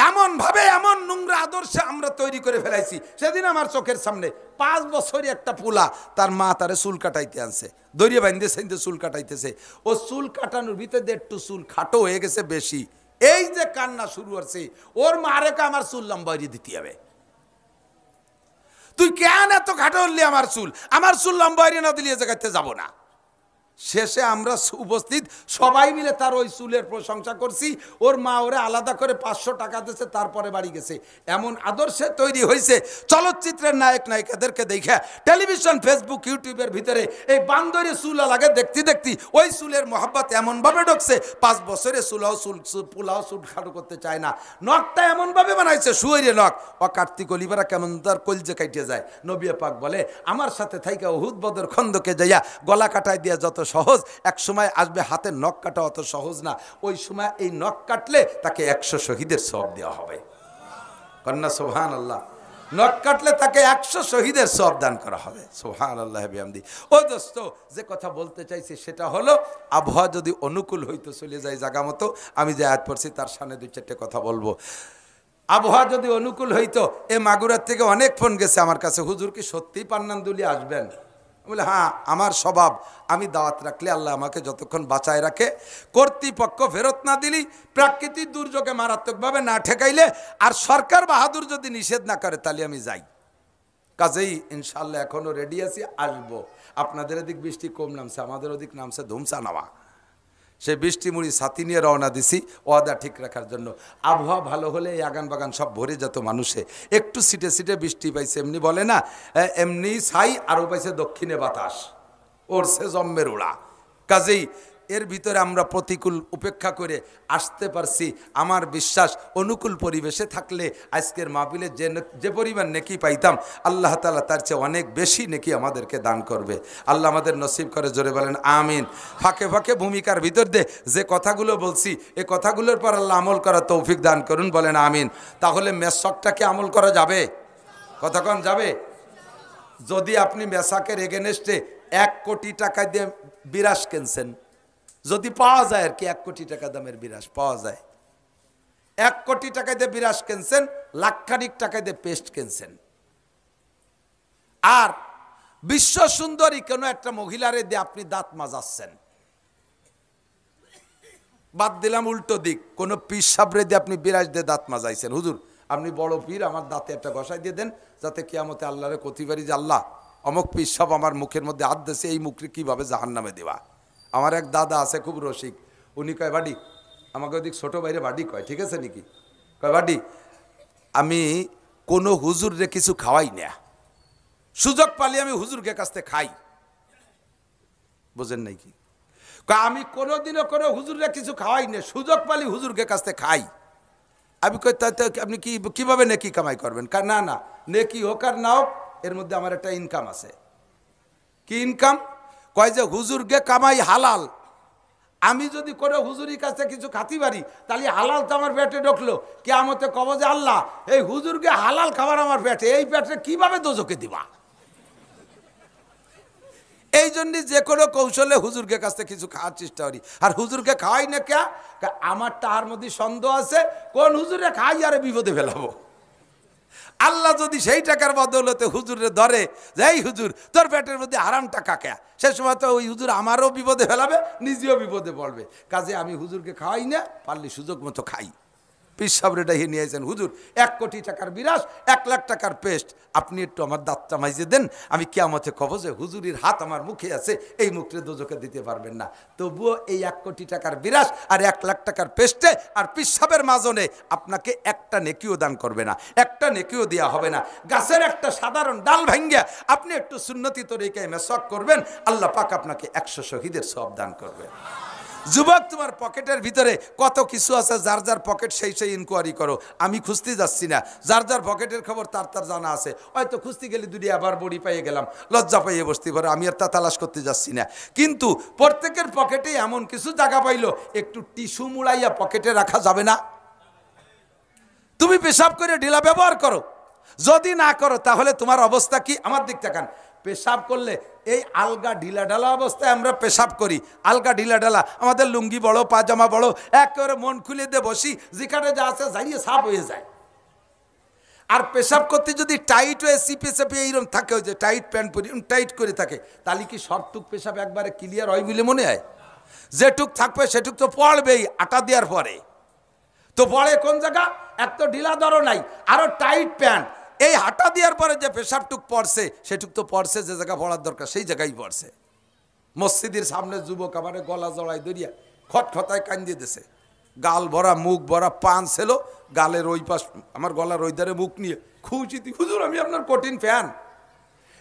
এমন ভাবে, এমন নোংরা আদর্শে আমরা তৈরি করে ফেলাইছি। সেদিন আমার চোখের সামনে 5 বছরই একটা পুলা, তার মা তারে চুল কাটাইতে আনছে, দড়িয়ে বাইন্ধে চুল কাটাইতেছে। ও চুল কাটানোর ভিতরে একটু চুল খাটো হয়ে গেছে বেশি, এই যে কান্না শুরু হচ্ছে, ওর মারে আমার চুল লম্বা দিতে হবে। তুই কেন এত খাটো হলি আমার চুল লম্বা না দিলে জায়গাতে যাবো না। শেষে আমরা উপস্থিত সবাই মিলে তার ওই চুলের প্রশংসা করছি। ওর মা ওরে আলাদা করে 500 টাকা দিয়েছে, তারপরে বাড়ি গেছে। এমন আদর্শে তৈরি হয়েছে চলচ্চিত্রের নায়ক নায়িকাদেরকে দেখে, টেলিভিশন, ফেসবুক, ইউটিউবের ভিতরে এই বান্দরে চুল লাগে দেখতে দেখতে ওই চুলের মহাব্বত এমনভাবে ঢুকছে, 5 বছরে পোলাও চুল খাটো করতে চায় না। নখটা এমনভাবে বানাইছে শুয়োরে নখ, ও কার্তিক অলিবারা কেমন তার কলজে কাটিয়ে যায়। নবী পাক বলে আমার সাথে থাইকা উহুদ বদর খন্দকে যাইয়া গলা কাটায় দিয়া যত সহজ, এক সময় আসবে হাতের নখ কাটা অত সহজ না। ওই সময় এই নখ কাটলে তাকে 100 শহীদের সওয়াব দেওয়া হবে। কন্যা সুবহানাল্লাহ। নখ কাটলে তাকে 100 শহীদের সওয়াব দান করা হবে। সুবহানাল্লাহ বিহামদি। ও দোস্ত, যে কথা বলতে চাইছি সেটা হলো, আবহাওয়া যদি অনুকূল হইতো চলে যায় জায়গা মতো, আমি যে আয়াত পড়ছি তার সামনে 2-4টে কথা বলবো। আবহাওয়া যদি অনুকূল হইতো, এ মাগুরার থেকে অনেক ফোন গেছে আমার কাছে, হুজুর কি সত্যিই পান্নানদুলি আসবেন? বলে হ্যাঁ, আমার স্বভাব, আমি দাওয়াত রাখলে আল্লাহ আমাকে যতক্ষণ বাঁচায় রাখে, কর্তৃপক্ষ ফেরত না দিলি, প্রাকৃতিক দুর্যোগে মারাত্মকভাবে না ঠেকাইলে, আর সরকার বাহাদুর যদি নিষেধ না করে, তাহলে আমি যাই। কাজেই ইনশাল্লাহ এখনো রেডি আছি, আসবো। আপনাদের এদিক বৃষ্টি কম নামছে, আমাদের ওদিক নামছে ধুমসা নামা। সেই বৃষ্টি মুড়ি ছাতি নিয়ে রওনা দিছি ওয়াদা ঠিক রাখার জন্য। আবহাওয়া ভালো হলে এই আগান বাগান সব ভরে যেত মানুষে। একটু সিটে সিটে বৃষ্টি পাইছে, এমনি বলে না, এমনি ছাই, আরও পাইছে দক্ষিণে বাতাস, ওরছে জম্মের উড়া। কাজেই এর ভিতরে আমরা প্রতিকূল উপেক্ষা করে আসতে পারছি। আমার বিশ্বাস অনুকূল পরিবেশে থাকলে আজকের মাহফিলে যে পরিমাণ নেকি পাইতাম, আল্লাহ তাআলা তার চেয়ে অনেক বেশি নেকি আমাদেরকে দান করবে। আল্লাহ আমাদের নসিব করে, জোরে বলেন আমিন। ফাঁকে ফাঁকে ভূমিকার ভিতর দিয়ে যে কথাগুলো বলছি, এই কথাগুলোর পর আল্লাহ আমল করার তৌফিক দান করুন, বলেন আমিন। তাহলে মেসকটাকে আমল করা যাবে? কতক্ষণ যাবে? যদি আপনি মেসাকের এগেনস্টে 1 কোটি টাকা দিয়ে বিরাস কিনছেন, যদি পাওয়া যায় আর কি, 1 কোটি টাকা দামের বিরাস পাওয়া যায়, 1 কোটি টাকা দিয়ে বিরাস কিনছেন, লাখখানিক টাকা দিয়ে পেস্ট কিনছেন, আর বিশ্ব সুন্দরী কোনো একটা মহিলারে দিয়ে আপনি দাঁত মাজাচ্ছেন, বাদ দিলাম উল্টো দিক, কোন পীর সাবরে দিয়ে আপনি বিরাস দিয়ে দাঁত মাজাইছেন, হুজুর আপনি বড় পীর, আমার দাঁতে একটা ঘষাই দিয়ে দেন যাতে কিয়ামতে আল্লাহরে কতি পারি যে আল্লাহ অমুক পীর সাহেব আমার মুখের মধ্যে হাত দিয়েছে, এই মুখে কিভাবে জাহান্নামে দেওয়া। আমার এক দাদা আছে খুব রসিক, উনি কয় বাড়ি, আমাকে ওদিক ছোটো বাইরে বাড়ি কয়, ঠিক আছে নাকি, কয় বাড়ি আমি কোনো হুজুরে কিছু খাওয়াই না, সুযোগ পালি আমি হুজুরকে কাছ থেকে খাই, বোঝেন নাই কি, আমি কোনোদিনও কোনো হুজুরে কিছু খাওয়াই না, সুযোগ পালি হুজুরকে কাছ থেকে খাই। আমি কই তাতে আপনি কিভাবে নেকি কামাই করবেন? না না, নেকি হোক আর না হোক এর মধ্যে আমার একটা ইনকাম আছে। কি ইনকাম? কয় যে হুজুরকে কামাই হালাল, আমি যদি কোনো হুজুরির কাছে কিছু খাতি পারি তাহলে হালাল তো আমার পেটে ঢুকলো, কিয়ামতে কব যে আল্লাহ এই হুজুরকে হালাল খাবার আমার পেটে, এই পেটে কিভাবে দোজকে দিবা। এই জন্য যে কোনো কৌশলে হুজুরকে কাছ থেকে কিছু খাওয়ার চেষ্টা করি। আর হুজুরকে খাওয়াই না কে, আমার তার মধ্যে সন্দেহ আছে কোন হুজুরে খাই আর বিপদে ফেলাবো। আল্লাহ যদি সেই টাকার বদৌলতে হুজুরে ধরে যে এই হুজুর তোর পেটের মধ্যে হারাম টাকা কে, সে সময় তো ওই হুজুর আমারও বিপদে ফেলাবে, নিজেও বিপদে পড়বে। কাজে আমি হুজুরকে খাওয়াই না, পারলে সুযোগ মতো খাই। পীর সাহেব ডাকিয়ে নিয়ে আসেন, হুজুর 1 কোটি টাকার বিরাস, 1 লাখ টাকার পেস্ট, আপনি একটু আমার দাঁতটা মাইজে দেন, আমি কিয়ামতে কব যে হুজুরির হাত আমার মুখে আছে, এই মুখে দোজকে দিতে পারবেন না। তবুও এই 1 কোটি টাকার বিরাস আর 1 লাখ টাকার পেস্টে আর পীর সাহেবের মাজনে আপনাকে একটা নেকিও দান করবে না, একটা নেকিও দেওয়া হবে না। গাছের একটা সাধারণ ডাল ভাঙ্গিয়া আপনি একটু সুন্নতি তরিকায় মেসওয়াক করবেন, আল্লাহ পাক আপনাকে 100 শহীদের সওয়াব দান করবে। যুবক, তোমার পকেটের ভিতরে কত কিছু আছে, যার যার পকেট সেই সেই ইনকোয়ারি করো, আমি খুঁজতে যাচ্ছি না, যার যার পকেটের খবর তার তার জানা আছে। হয়তো খুঁজতে গেলে দুটি আবার বড়ি পাইয়ে গেলাম, লজ্জা পাইয়ে বসতে পারো, আমি আর তা তালাশ করতে যাচ্ছি না। কিন্তু প্রত্যেকের পকেটে এমন কিছু জায়গা পাইলো, একটু টিস্যু মুড়াইয়া পকেটে রাখা যাবে না? তুমি পেশাব করে ঢিলা ব্যবহার করো, যদি না করো তাহলে তোমার অবস্থা কি? আমার দিক তাকান, পেশাব করলে এই আলগা ঢিলা ঢালা অবস্থায় আমরা পেশাব করি, আলগা ঢিলা ঢালা, আমাদের লুঙ্গি বড় পাজামা বড়, একেবারে মন খুলে দিয়ে বসি, যেখানে যা আছে যাইয়ে সাফ হয়ে যায়। আর পেশাব করতে যদি টাইট হয়ে চিপে চেপে এইরকম থাকে, ওই যে টাইট প্যান্ট পরি টাইট করে থাকে, তাহলে কি সবটুক পেশাব একবারে ক্লিয়ার হয় বলে মনে হয়? যেটুক থাকবে সেটুক তো পড়বেই আটা দেওয়ার পরে, তো পড়ে কোন জায়গা? এক তো ঢিলা দরও নাই, আরো টাইট প্যান্ট, এই হাঁটা দেওয়ার পরে যে পেশাবটুক পড়ছে সেটুক তো পড়ছে, যে জায়গা পড়ার দরকার সেই জায়গায় পড়ছে। মসজিদের সামনে যুবক আমার গলা জড়াই দরিয়া খটখটায় কান্দিয়ে দিছে, গাল ভরা মুখ ভরা পান ছিল, গালের ওই পাশ আমার গলার ওই ধারে মুখ নিয়ে খুঁজি, হুজুর আমি আপনার কঠিন ফ্যান,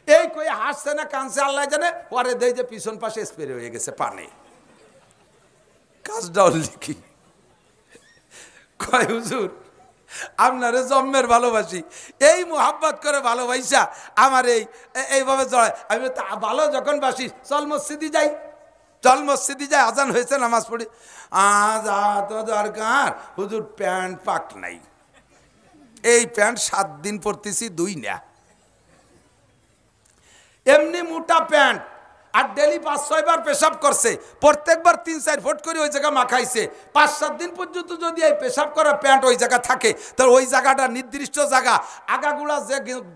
এই কই হাসছে না কানছে আল্লাহ জানে, পরে দেয় যে পিছন পাশে স্প্রে হয়ে গেছে পানে। কাজটা লিখি কয় হুজুর আপনারে জন্মের ভালোবাসি, এই মোহাব্বত করে ভালোবাসা আমার এইভাবে জড়ায়, আমি ভালো যখন বাসি চল মসজিদে যাই, চল মসজিদে যাই, আজান হয়েছে নামাজ পড়ি, আজ তো দরকার হুজুর প্যান্ট পাক নাই, এই প্যান্ট 7 দিন পরতেছি 2 না, এমনি মোটা প্যান্ট, আর ডেলি 5-6 বার পেশাব করছে, প্রত্যেকবার 3-4 ফুট করে ওই জায়গা মাখাইছে, 5-7 দিন পর্যন্ত যদি এই পেশাব করা প্যান্ট ওই জায়গা থাকে, তাহলে ওই জায়গাটা নির্দিষ্ট জায়গা, আগাগুলা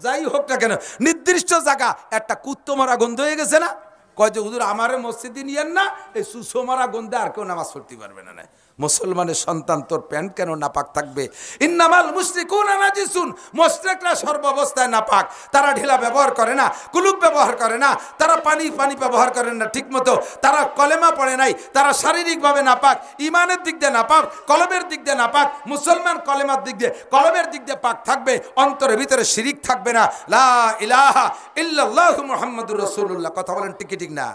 যাই হোক না কেন নির্দিষ্ট জায়গা একটা কুত্তো মারা গন্ধ হয়ে গেছে না? কয় যে হুজুর আমারে মসজিদে নিয়েন না, এই সুসো মারা গন্ধে আর কেউ নামাজ পড়তে পারবে না। মুসলমানের সন্তান তোর প্যান্ট কেন নাপাক থাকবে? ইন্নামাল মুশরিকুনা নাজিসুন, মুশরিকরা সর্বাবস্থায় নাপাক, তারা ঢিলা ব্যবহার করে না, কুলুপ ব্যবহার করে না, তারা পানি ব্যবহার করেন না ঠিক মতো, তারা কলেমা পড়ে নাই, তারা শারীরিকভাবে নাপাক, ইমানের দিক দিয়ে নাপাক, কলবের দিক দিয়ে নাপাক। মুসলমান কলেমার দিক দিয়ে কলবের দিক দিয়ে পাক থাকবে, অন্তরের ভিতরে শিরিক থাকবে না, লা ইলাহা ইল্লাল্লাহু মুহাম্মাদুর রাসূলুল্লাহ। কথা বলেন ঠিক ঠিক না?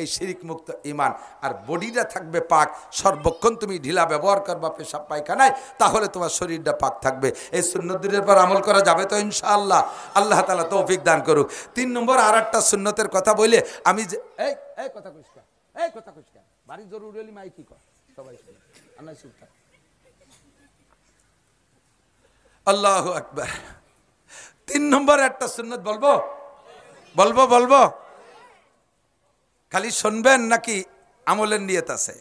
এই শিরিক মুক্ত ঈমান। আর বডিটা থাকবে পাক, সর্বক্ষণ তুমি ঢিলা ব্যবহার করবা পেশাব পায়খানায়, তাহলে তোমার শরীরটা পাক থাকবে। এই সুন্নতের পর আমল করা যাবে তো ইনশাআল্লাহ। আল্লাহ তাআলা তৌফিক দান করুক। 3 নম্বর আর একটা সুন্নতের কথা বলে আমি যে এই কথা কইছ, এই কথা কইছ, বাড়ি জরুরি হলি মাই কি কর সবাই আনাই সুলতান। আল্লাহু আকবার। 3 নম্বর একটা সুন্নত বলবো বলবো বলবো খালি শুনবেন নাকি আমলের নিয়ত আছে?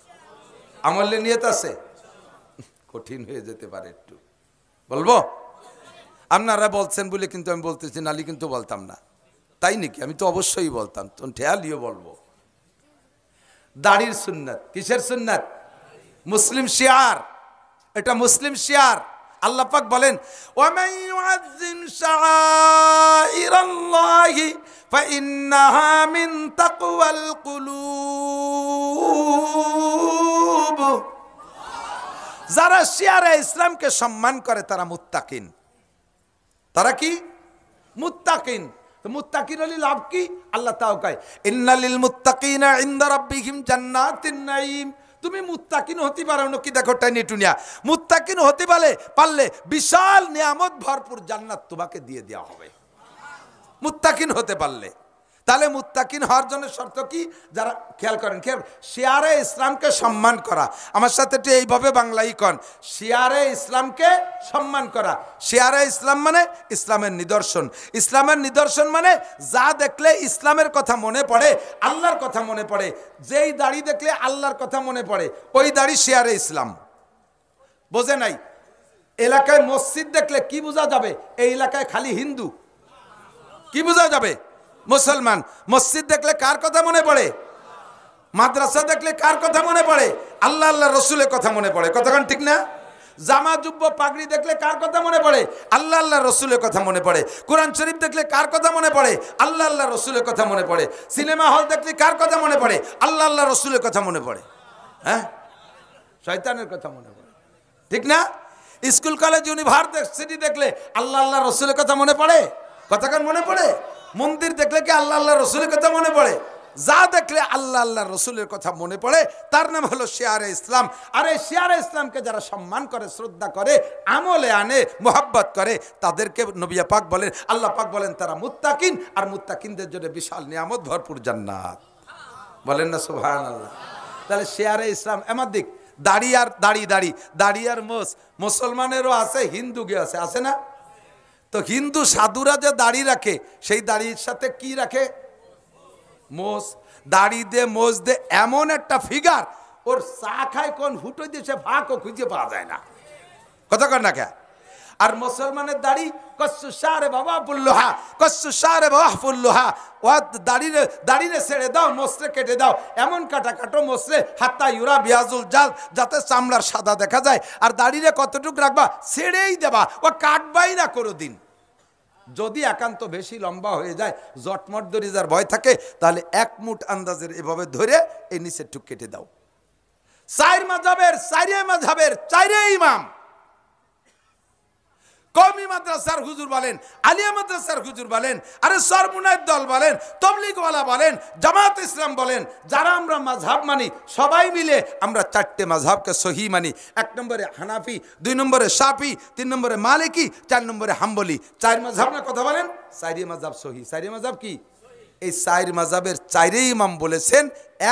আমলের নিয়ত আছে? কঠিন হয়ে যেতে পারে একটু, বলবো? আপনারা বলছেন বলে কিন্তু আমি বলতেছি, নালি কিন্তু বলতাম না। তাই নাকি? আমি তো অবশ্যই বলতাম, তো ঠেয়ালিও বলবো। দাড়ির সুন্নাত। কিসের সুন্নাত? মুসলিম শিয়ার, এটা মুসলিম শিয়ার। আল্লাহ পাক বলেন, ওয়ামান ইউআযযিম শাআইরাল্লাহি ফাইন্নাহা মিন তাকওয়াল কুলুব। যারা শিয়ারে ইসলামকে সম্মান করে তারা মুত্তাকিন। তারা কি? মুত্তাকিন। তো মুত্তাকিন হলে লাভ কি? আল্লাহ তাও কয়, ইন্নালিল মুত্তাকিনা ইনদা রাব্বিহিম জান্নাতিন নাঈম। তুমি মুত্তাকিন হতে পারো নাকি? দেখো টাইনি টুনিয়া, মুত্তাকিন হতে পারলে বিশাল নিয়ামত ভরপুর জান্নাত তোমাকে দিয়ে দেওয়া হবে মুত্তাকিন হতে পারলে। তাহলে মুত্তাকিন হওয়ার জন্য শর্ত কি? যারা খেয়াল করেন, শিয়ারে ইসলামকে সম্মান করা। আমার সাথে একটু এইভাবে বাংলাই কন, শিয়ারে ইসলামকে সম্মান করা। শিয়ারে ইসলাম মানে ইসলামের নিদর্শন। ইসলামের নিদর্শন মানে যা দেখলে ইসলামের কথা মনে পড়ে, আল্লাহর কথা মনে পড়ে। যেই দাড়ি দেখলে আল্লাহর কথা মনে পড়ে, ওই দাড়ি শিয়ারে ইসলাম। বোঝে নাই? এলাকায় মসজিদ দেখলে কি বোঝা যাবে? এই এলাকায় খালি হিন্দু। কি বোঝা যাবে? মুসলমান। মসজিদ দেখলে কার কথা মনে পড়ে? মাদ্রাসা দেখলে কার কথা মনে পড়ে? আল্লাহ আল্লাহ রসুলের কথা মনে পড়ে। কতক্ষণ ঠিক না? জামা জুব্ব পাগড়ি দেখলে কার কথা মনে পড়ে? আল্লাহ আল্লাহ রসুলের কথা মনে পড়ে। কোরআন শরীফ দেখলে কার কথা মনে পড়ে? আল্লাহ আল্লাহ রসুলের কথা মনে পড়ে। সিনেমা হল দেখলে কার কথা মনে পড়ে? আল্লাহ আল্লাহ রসুলের কথা মনে পড়ে। হ্যাঁ, শয়তানের কথা মনে পড়ে, ঠিক না? স্কুল কলেজ ইউনিভার্সিটি দেখলে আল্লাহ আল্লাহ রসুলের কথা মনে পড়ে। কতক্ষণ মনে পড়ে? মন্দির দেখলে কি আল্লাহ আল্লাহ রসুলের কথা মনে পড়ে? যা দেখলে আল্লাহ আল্লাহ রসুলের কথা মনে পড়ে তার নাম হলো শিয়ারে ইসলাম। আর এই শিয়ারে ইসলামকে যারা সম্মান করে, শ্রদ্ধা করে, আমলে আনে, মোহাব্বত করে, তাদেরকে নবী পাক বলেন, আল্লাহ পাক বলেন তারা মুত্তাকিন। আর মুত্তাকিনদের জন্য বিশাল নিয়ামত ভরপুর জান্নাত। বলেন না সুবহানাল্লাহ। তাহলে শিয়ারে ইসলাম আমার দিক। দাড়ি আর দাড়ি আর মুসলমানেরও আছে, হিন্দুকে আছে, আছে না? তো হিন্দু সাধুরা যে দাড়ি রাখে, সেই দাড়ির সাথে কি রাখে? মোষ। দাড়ি দে মোষ দে এমন একটা ফিগার, ওর চা খায় কোন হুটো দিয়ে সে ভাগও খুঁজে পাওয়া যায় না। কথা কর না কে? আর মুসলমানের দাড়ি কচ্ছু সারে বাবা পুল্লোহা, কচ্ছু সারে বাবা পুল্লোহা। ও দাড়িরে ছেড়ে দাও, মোসরে কেটে দাও, এমন কাটো মোসরে হাত্তা ইউরা বিয়াজুল জাল, যাতে চামড়ার সাদা দেখা যায়। আর দাড়িরে কতটুক রাখবা? ছেড়েই দেবা, ও কাটবাই না কোনোদিন। যদি একান্ত বেশি লম্বা হয়ে যায়, জটমট দরিজার ভয় থাকে, তাহলে 1 মুঠ আন্দাজের এভাবে ধরে এই নিচের টুক কেটে দাও। চার মাযহাবের চাইরে ইমাম, কওমি মাদ্রাসার হুজুর বলেন, আলিয়া মাদ্রাসার হুজুর বলেন, আরে সরমুনায়ের দল বলেন, তবলিগওয়ালা বলেন, জামাত ইসলাম বলেন, যারা আমরা মাযহাব মানি, সবাই মিলে আমরা 4টে মাযহাবকে সহি মানি। 1 নম্বরে হানাফি, 2 নম্বরে শাফি, 3 নম্বরে মালিকি, 4 নম্বরে হাম্বলি। 4 মাযহাব না? কথা বলেন। 4 মাযহাব সহি। 4 মাযহাব কি? এই 4 মাযহাবের 4 ইমাম বলেছেন,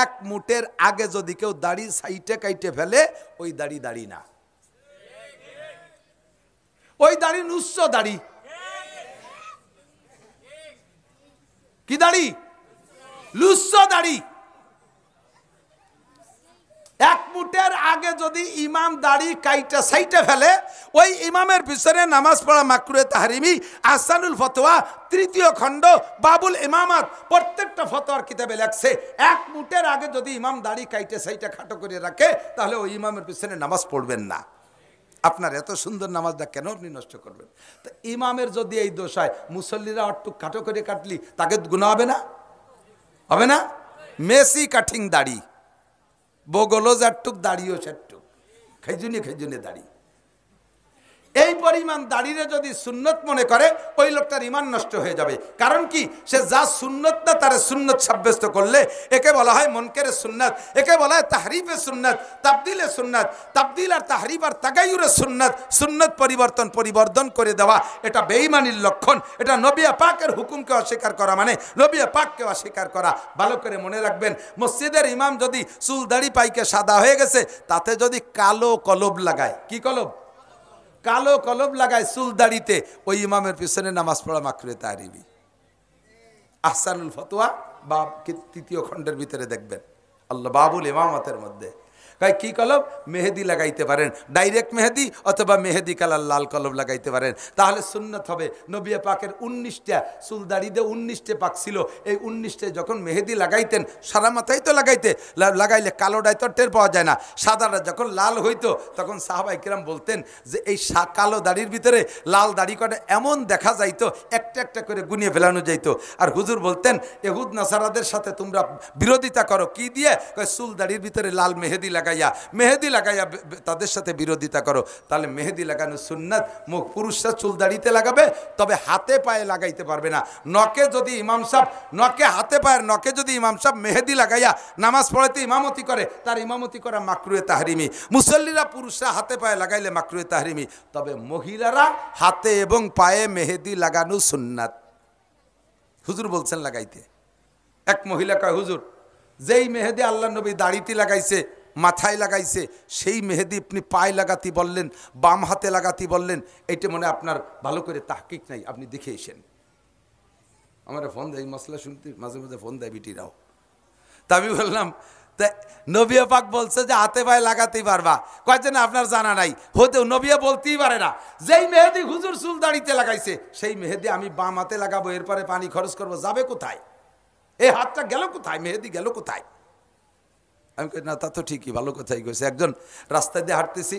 1 মুঠের আগে যদি কেউ দাড়ি সাইটে কাইটে ফেলে, ওই দাড়ি না। ওই দাড়ি নুস্য দাড়ি। কি দাড়ি? লুস্য দাড়ি। 1 মুঠের আগে যদি ইমাম দাড়ি কাইটা সাইটে ফেলে, ওই ইমামের পিছনে নামাজ পড়া মাকরুহে তাহরিমি। আহসানুল ফতোয়া 3য় খণ্ড বাবুল ইমামাত, প্রত্যেকটা ফতোয়ার কিতাবে লেখছে 1 মুঠের আগে যদি ইমাম দাড়ি কাইটে সাইটে খাটো করে রাখে, তাহলে ওই ইমামের পিছনে নামাজ পড়বেন না। আপনার এত সুন্দর নামাজটা কেন আপনি নষ্ট করবেন? তো ইমামের যদি এই দোষ হয়, মুসল্লিরা একটু খাটো করে কাটলি তাকে গুনাহ হবে না? হবে না? মেসি কাটিং দাড়ি, বগলও যারটুক দাড়িও সেটুক, খেজুনে দাড়ি। এই পরিমাণ দাড়িরে যদি সুন্নত মনে করে ওই লোকটার ইমান নষ্ট হয়ে যাবে। কারণ কি, সে যা সুন্নত না তারে সুন্নত সাব্যস্ত করলে একে বলা হয় মুনকারে সুন্নাত, একে বলা হয় তাহরিফে সুন্নাত, তাবদিলে সুন্নাত। তাবদিল আর তাহরিফ আর তাগায়ুরে সুন্নাত, সুন্নত পরিবর্তন করে দেওয়া, এটা বেঈমানির লক্ষণ। এটা নবী পাকের হুকুমকে অস্বীকার করা মানে নবী পাককে অস্বীকার করা। ভালো করে মনে রাখবেন, মসজিদের ইমাম যদি চুল দাড়ি পাইকে সাদা হয়ে গেছে, তাতে যদি কালো কলব লাগায়, কি কলব, কালো কলব লাগায় চুল দাড়িতে, ওই ইমামের পিছনে নামাজ পড়া মাকরুহে তাহরিমি। আহসানুল ফতোয়া বা 3য় খণ্ডের ভিতরে দেখবেন, আল্লাহ বাবুল ইমামতের মধ্যে কি কলব, মেহেদি লাগাইতে পারেন, ডাইরেক্ট মেহেদি অথবা মেহেদি কালার লাল কলব লাগাইতে পারেন, তাহলে সুন্নত হবে। নবী পাকের 19টা চুল দাড়িতে 19টে পাক ছিল, এই 19টে যখন মেহেদি লাগাইতেন, সারা মাথায় তো লাগাইলে কালোটায় তো টের পাওয়া যায় না, সাদাটা যখন লাল হইতো তখন সাহাবায়ে কেরাম বলতেন যে এই কালো দাড়ির ভিতরে লাল দাড়ি কটা এমন দেখা যাইতো, একটা একটা করে গুনিয়ে ফেলানো যাইতো। আর হুজুর বলতেন, ইহুদ নাসারাদের সাথে তোমরা বিরোধিতা করো, কি দিয়ে, চুল দাড়ির ভিতরে লাল মেহেদি লাগাইয়া তাদের সাথে বিরোধিতা করো। তাহলে মেহেদি লাগানো সুন্নাত, পুরুষরা চুল দাড়িতে লাগাবে, তবে হাতে পায়ে লাগাইতে পারবে না। নকে যদি ইমাম সাহেব হাতে পায়ের নকে যদি ইমাম সাহেব মেহেদি লাগাইয়া নামাজ পড়াতে ইমামতি করে, তার ইমামতি করা মাকরুহে তাহরিমি। মুসল্লিরা পুরুষরা হাতে পায়ে লাগাইলে মাকরুহে তাহরিমি, তবে মহিলারা হাতে এবং পায়ে মেহেদি লাগানো সুন্নাত। হুজুর বলছেন লাগাইতে। এক মহিলা কয়, হুজুর যেই মেহেদি আল্লাহ নবী দাড়িতে লাগাইছে, মাথায় লাগাইছে, সেই মেহেদি আপনি পায়ে লাগাতে বললেন, বাম হাতে লাগাতে বললেন, এইটা মনে আপনার ভালো করে তাহকিক নাই, আপনি দেখে এসেন। আমার ফোন দেয় মশলা শুনতে, মাঝে মাঝে ফোন দেয় বিটিরাও। তা আমি বললাম, নবী পাক বলছে যে হাতে পায়ে লাগাতেই পারবা, কয়েছে না আপনার জানা নাই, হতেও নবী বলতেই পারে না। যেই মেহেদি হুজুর চুল দাড়িতে লাগাইছে, সেই মেহেদি আমি বাম হাতে লাগাবো, এরপরে পানি খরচ করবো, যাবে কোথায়? এই হাতটা গেল কোথায়, মেহেদি গেল কোথায়? আমি কই না, তা তো ঠিকই, ভালো কথাই কইছে। একজন রাস্তায় দিয়ে হাঁটতেছি,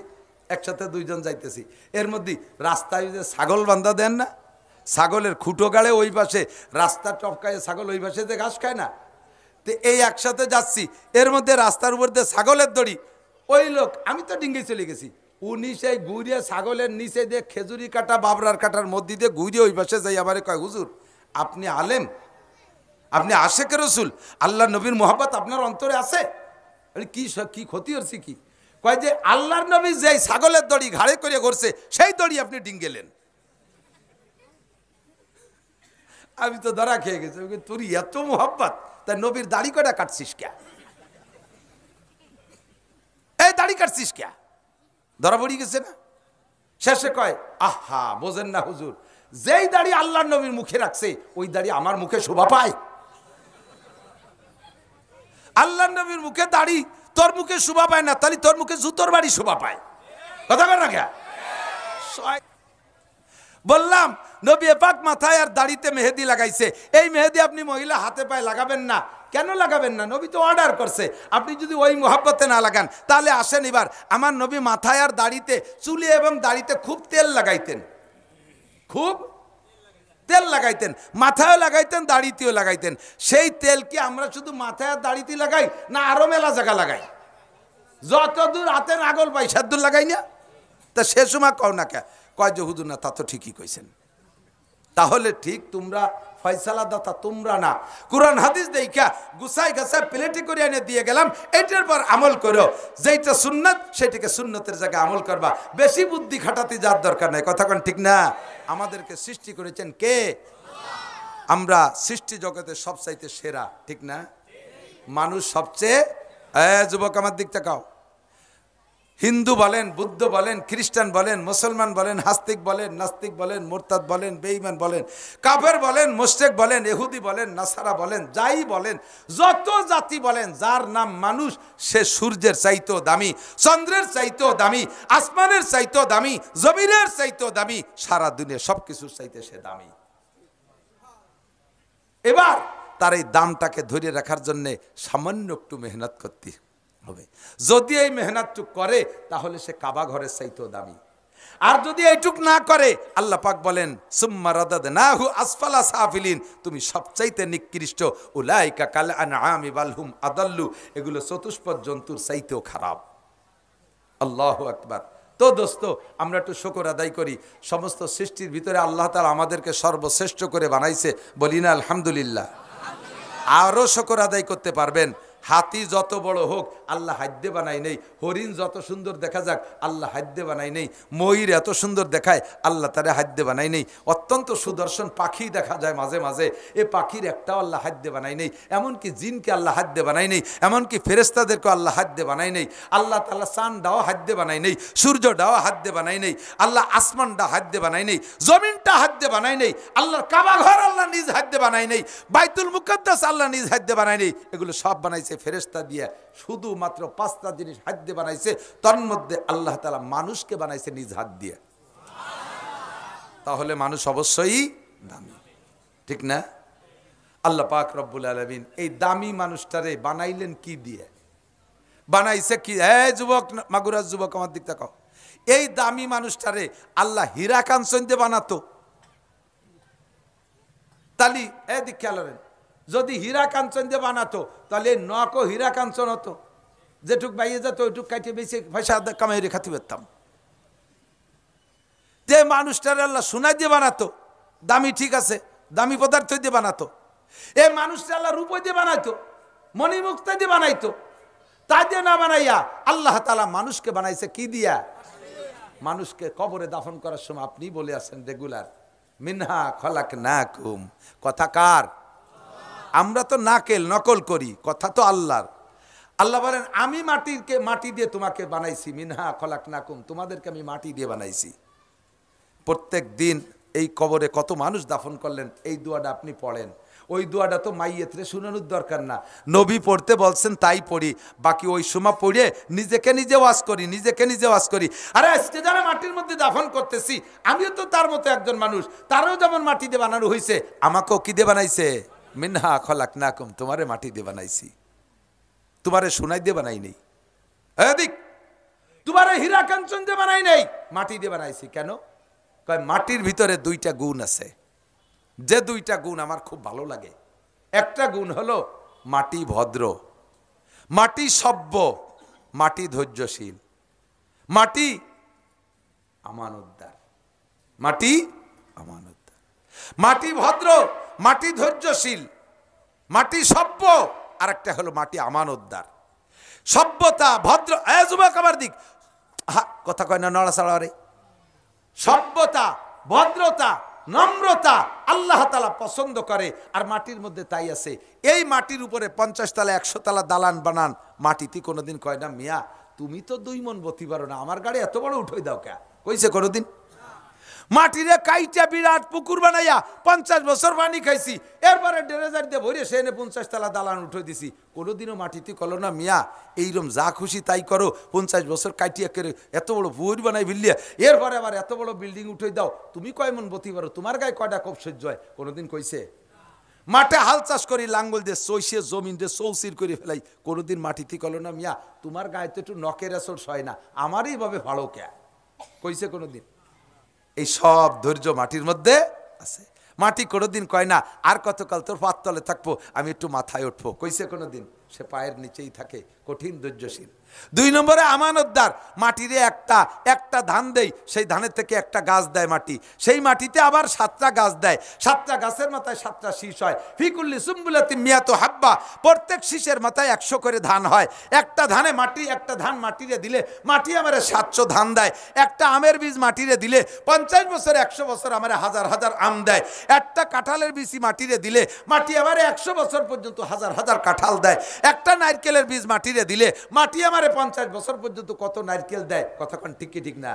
একসাথে 2 জন যাইতেছি, এর মধ্যে রাস্তায় যে ছাগল বান্ধা দেন না, ছাগলের খুঁটো গাড়ে ওই পাশে রাস্তা টপকায়, ছাগল ওই পাশে যে ঘাস খায় না, তো এই একসাথে যাচ্ছি, এর মধ্যে রাস্তার উপর দিয়ে ছাগলের দড়ি, ওই লোক, আমি তো ডিঙ্গে চলে গেছি, উনি সেই ঘুরিয়ে ছাগলের নিচে দিয়ে খেজুরি কাটা বাবরার কাটার মধ্যে দিয়ে ঘুরিয়ে ওই পাশে যাই, আবার কয়, হুজুর আপনি আলেম, আপনি আশেকে রসুল, আল্লাহ নবীর মোহাব্বত আপনার অন্তরে আছে? কি ক্ষতি হচ্ছে কি? কয় যে আল্লাহর নবী যে ছাগলের দড়ি ঘাড়ে করে ঘুরছে, সেই দড়ি আপনি ডিঙ্গেলেন। আমি তো ধরা খেয়ে গেছি, তোর এত মোহাব্বত, তাই নবীর দাড়ি কটা কাটছিস কে? এই দাড়ি কাটছিস কে? ধরা পড়ি গেছে না? শেষে কয়, আহা বোঝেন না হুজুর, যেই দাড়ি আল্লাহর নবীর মুখে রাখছে, ওই দাড়ি আমার মুখে শোভা পায়? আল্লাহর নবীর মুখে দাড়ি তোর মুখে শোভা পায় না, তাহলে তোর মুখে জুতোর বাড়ি শোভা পায়। কথা বল না কে? বললাম নবী পাক মাথায় আর দাড়িতে মেহেদি লাগাইছে, এই মেহেদি আপনি মহিলা হাতে পায়ে লাগাবেন না। কেন লাগাবেন না? নবী তো অর্ডার করছে। আপনি যদি ওই মোহাব্বতে না লাগান, তাহলে আসেন এবার, আমার নবী মাথায় আর দাড়িতে, চুলে এবং দাড়িতে খুব তেল লাগাইতেন, খুব তেল লাগাইতেন, মাথায়ও লাগাইতেন, দাড়িতেও লাগাইতেন। সেই তেল কি আমরা শুধু মাথায় আর দাড়িতে লাগাই, না আরো মেলা জায়গা লাগাই? যতদূর হাতের আগল পাই সাদ্দুর লাগাই না। তা সে সময় কও না কে? কয় যে হুজুর না, তা তো ঠিকই কইছেন। তাহলে ঠিক তোমরা ফয়সালা দাতা তোমরা না, কোরআন হাদিস দেখা গুছাই গাছায় প্লেটে করে এনে দিয়ে গেলাম, এটার পর আমল করো। যেটা সুন্নত সেটাকে সুন্নতের জায়গায় আমল করবা, বেশি বুদ্ধি খাটাতে যাওয়ার দরকার নাই। কথা কোন ঠিক না? আমাদেরকে সৃষ্টি করেছেন কে? আমরা সৃষ্টি জগতে সবচাইতে সেরা, ঠিক না? মানুষ সবচেয়ে, যুবক আমার দিক তাকাও, হিন্দু বলেন, বুদ্ধ বলেন, খ্রিস্টান বলেন, মুসলমান বলেন, হাস্তিক বলেন, নাস্তিক বলেন, মুরতাদ বলেন, বেঈমান বলেন, কাফের বলেন, মুশরিক বলেন, ইহুদি বলেন, নাসারা বলেন, যাই বলেন, যত জাতি বলেন, যার নাম মানুষ, সে সূর্যের চাইতেও দামি, চন্দ্রের চাইতেও দামি, আসমানের চাইতেও দামি, জমিনের চাইতেও দামি, সারা দুনিয়া সবকিছুর চাইতে সে দামি। এবার তার এই দামটাকে ধরে রাখার জন্য সামান্য একটু মেহনত করতে হবে। যদি এই মেহনতটুক করে, তাহলে সে কাবা ঘরের চাইতেও দামি। আর যদি এইটুক না করে, আল্লাহ পাক বলেন সুম্মা রাদাদনাহু আসফালা সাফিলিন, তুমি সবচাইতে নিকৃষ্ট। উলাইকা কাল আনআমি বাল হুম আদাল্লু, এগুলো চতুষ্পদ জন্তুর চাইতেও খারাপ। আল্লাহু আকবার। তো দোস্ত আমরা একটু শুকর আদায় করি। সমস্ত সৃষ্টির ভিতরে আল্লাহ তাআলা আমাদেরকে সর্বশ্রেষ্ঠ করে বানাইছে, বলি না আলহামদুলিল্লাহ। আরও শুকর আদায় করতে পারবেন। হাতি যত বড় হোক আল্লাহ হাদ্দে বানাই নেই, হরিণ যত সুন্দর দেখা যাক আল্লাহ হাদ্দে বানাই নেই, ময়ূর এত সুন্দর দেখায় আল্লাহ তারে হাদ্দে বানাই নেই, অত্যন্ত সুদর্শন পাখি দেখা যায় মাঝে মাঝে, এ পাখির একটাও আল্লাহ হাদ্দে বানাই নেই, এমনকি জিনকে আল্লাহ হাদ্দে বানাই নেই, এমনকি ফেরেশতাদেরকে আল্লাহ হাদ্দে বানাই নেই, আল্লাহ তাআলা চাঁদটাও হাদ্দে বানাই নেই, সূর্যটাও হাদ্দে বানাই নেই, আল্লাহ আসমানটা হাদ্দে বানাই নেই, জমিনটা হাদ্দে বানাই নেই, আল্লাহর কাবা ঘর আল্লাহ নিজ হাদ্দে বানাই নেই, বাইতুল মুকাদ্দাস আল্লাহ নিজ হাদ্দে বানাই নেই, এগুলো সব বানাইছে ফেরেশতা দিয়ে। শুধুমাত্র 5টা জিনিস হাত দিয়ে বানাইছে, তার মধ্যে আল্লাহ তাআলা মানুষকে বানাইছে নিজ হাত দিয়ে। তাহলে মানুষ অবশ্যই দামি, ঠিক না? আল্লাহ পাক রব্বুল আলামিন এই দামি মানুষটারে বানাইলেন কি দিয়ে? বানাইছে কি? যুবক, মাগুরার যুবক আমার দিক তাকাও, এই দামি মানুষটারে আল্লাহ হীরা কাঞ্চন দিয়ে বানাতো তালি এদিক খেয়াল করেন, যদি হীরা কাঞ্চন দিয়ে বানাতো তাহলে নকও হীরা কাঞ্চন হতো, যেটুক বাইয়ে যেত ওইটুক কাটিয়ে বেশি পয়সা কামাই রে খাতি পেতাম। যে মানুষটার আল্লাহ সোনা দিয়ে বানাতো, দামি, ঠিক আছে, দামি পদার্থ দিয়ে বানাতো, এই মানুষটা আল্লাহ রূপ দিয়ে বানাইতো, মণিমুক্তা দিয়ে বানাইতো, তা দিয়ে না বানাইয়া আল্লাহ তাআলা মানুষকে বানাইছে কি দিয়া? মানুষকে কবরে দাফন করার সময় আপনি বলে আছেন রেগুলার, মিনহা খলাকনাকুম। কথা কার? আমরা তো নাকেল নকল করি, কথা তো আল্লাহর। আল্লাহ বলেন আমি মাটি দিয়ে তোমাকে বানাইছি, মিনহা খলাকনাকুম, তোমাদেরকে আমি মাটি দিয়ে বানাইছি। প্রত্যেক দিন এই কবরে কত মানুষ দাফন করলেন, এই দোয়াটা আপনি পড়েন। ওই দোয়াটা তো মাইয়েতরে শুনানোর দরকার না, নবী পড়তে বলছেন তাই পড়ি, বাকি ওই সময় পড়ে নিজেকে নিজে ওয়াজ করি, নিজেকে নিজে ওয়াজ করি। আরে আজকে যারা মাটির মধ্যে দাফন করতেছি আমিও তো তার মতো একজন মানুষ, তারও যেমন মাটি দিয়ে বানানো হয়েছে আমাকেও কি দিয়ে বানাইছে? মিনহা খলাকনাকুম, তোমারে মাটি দিয়ে বানাইছি, তোমারে সোনাই দিয়ে বানাই নেই, এদিক তোমারে হীরা কাঞ্চন দিয়ে বানাই নেই, মাটি দিয়ে বানাইছি। কেন? কয় মাটির ভিতরে 2টা গুণ আছে, যে 2টা গুণ আমার খুব ভালো লাগে। একটা গুণ হলো মাটি ভদ্র, মাটি সভ্য, মাটি ধৈর্যশীল, মাটি আমানতদার, মাটি আমানতদার, মাটি ভদ্র, মাটি ধৈর্যশীল, মাটি সভ্য, আর একটা হলো মাটি আমানতদার। সভ্যতা ভদ্র, যুবক আমার দিক, কথা কয় না, নড়াচড়া রে। সভ্যতা, ভদ্রতা, নম্রতা আল্লাহ তাআলা পছন্দ করে, আর মাটির মধ্যে তাই আছে। এই মাটির উপরে 50 তলা 100 তলা দালান বানান, মাটিতে কোনোদিন কয় না মিয়া তুমি তো 2 মণ বতি পারো না, আমার গাড়ি এত বড় উঠে দাও কে? কইছে কোনোদিন? মাটিরে কাইটা বিরাট পুকুর বানাইয়া 50 বছর পানি খাইছি, এরপরে ড্রেজার দিয়ে ভরে সেনে 50 তলা দালান উঠে দিছি, কোনোদিনও মাটিতে কলো না মিয়া এইরকম যা খুশি তাই করো, 50 বছর কাইটিয়া করে এত বড় পুকুর বানাই বিল্লিয়া, এরপরে আবার এত বড় বিল্ডিং উঠে দাও, তুমি কয় মন বতি পারো, তোমার গায়ে কয়টা কোপ সহ্য হয়? কোনোদিন কইছে? মাঠে হাল চাষ করি লাঙ্গল দিয়ে চৈষে জমিন দিয়ে চৌচির করে ফেলাই, কোনোদিন মাটিতে কলো না মিয়া তোমার গায়ে তো একটু নকের আসর হয় না, আমারই ভাবে ভালো কে? কইছে কোনোদিন? এই সব ধৈর্য মাটির মধ্যে আছে। মাটি কোনোদিন কয় না আর কতকাল তোর পাত তলে থাকবো, আমি একটু মাথায় উঠবো, কইছে কোনোদিন? সে পায়ের নিচেই থাকে, কঠিন ধৈর্যশীল। 2 নম্বরে আমানতদার, মাটিরে একটা ধান দেই, সেই ধানের থেকে একটা গাছ দেয় মাটি, সেই মাটিতে আবার 7টা গাছ দেয়, 7টা গাছের মাথায় 7টা শীষ হয়, ফিকুল্লি সুম্বুলাতিন মিয়াতু হাব্বা, প্রত্যেক শীষের মাথায় 100 করে ধান হয়। একটা ধান মাটিরে দিলে মাটি আমারে 700 ধান দেয়, একটা আমের বীজ মাটিরে দিলে 50 বছর 100 বছর আমারে হাজার হাজার আম দেয়, একটা কাঁঠালের বীজ মাটিরে দিলে মাটি আমারে 100 বছর পর্যন্ত হাজার হাজার কাঁঠাল দেয়, একটা নারকেলের বীজ মাটিরে দিলে মাটি আমারে 50 বছর পর্যন্ত কত নারকেল দেয়। কথা কোন ঠিক কি ঠিক না?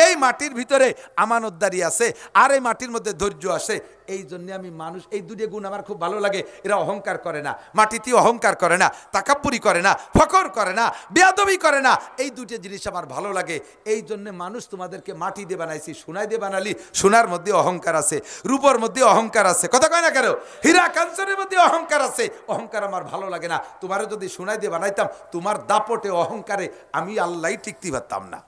এই মাটির ভিতরে আমানতদারি আছে, আর এই মাটির মধ্যে ধৈর্য আসে। এই জন্য আমি মানুষ, এই 2টা গুণ আমার খুব ভালো লাগে। এরা অহংকার করে না, মাটিতে অহংকার করে না, তাকাব্বুরি করে না, ফখর করে না, বেয়াদবি করে না, এই 2টা জিনিস আমার ভালো লাগে। এই জন্য মানুষ তোমাদেরকে মাটি দিয়ে বানাইছি, সোনায় দিয়ে বানালি, সোনার মধ্যে অহংকার আছে, রূপর মধ্যে অহংকার আছে, কথা কয় না কেন? হীরা কাঞ্চনের মধ্যে অহংকার আছে, অহংকার আমার ভালো লাগে না। তোমারও যদি সোনায় দিয়ে বানাইতাম, তোমার দাপটে অহংকারে আমি আল্লাহই টিকতে পারতাম না।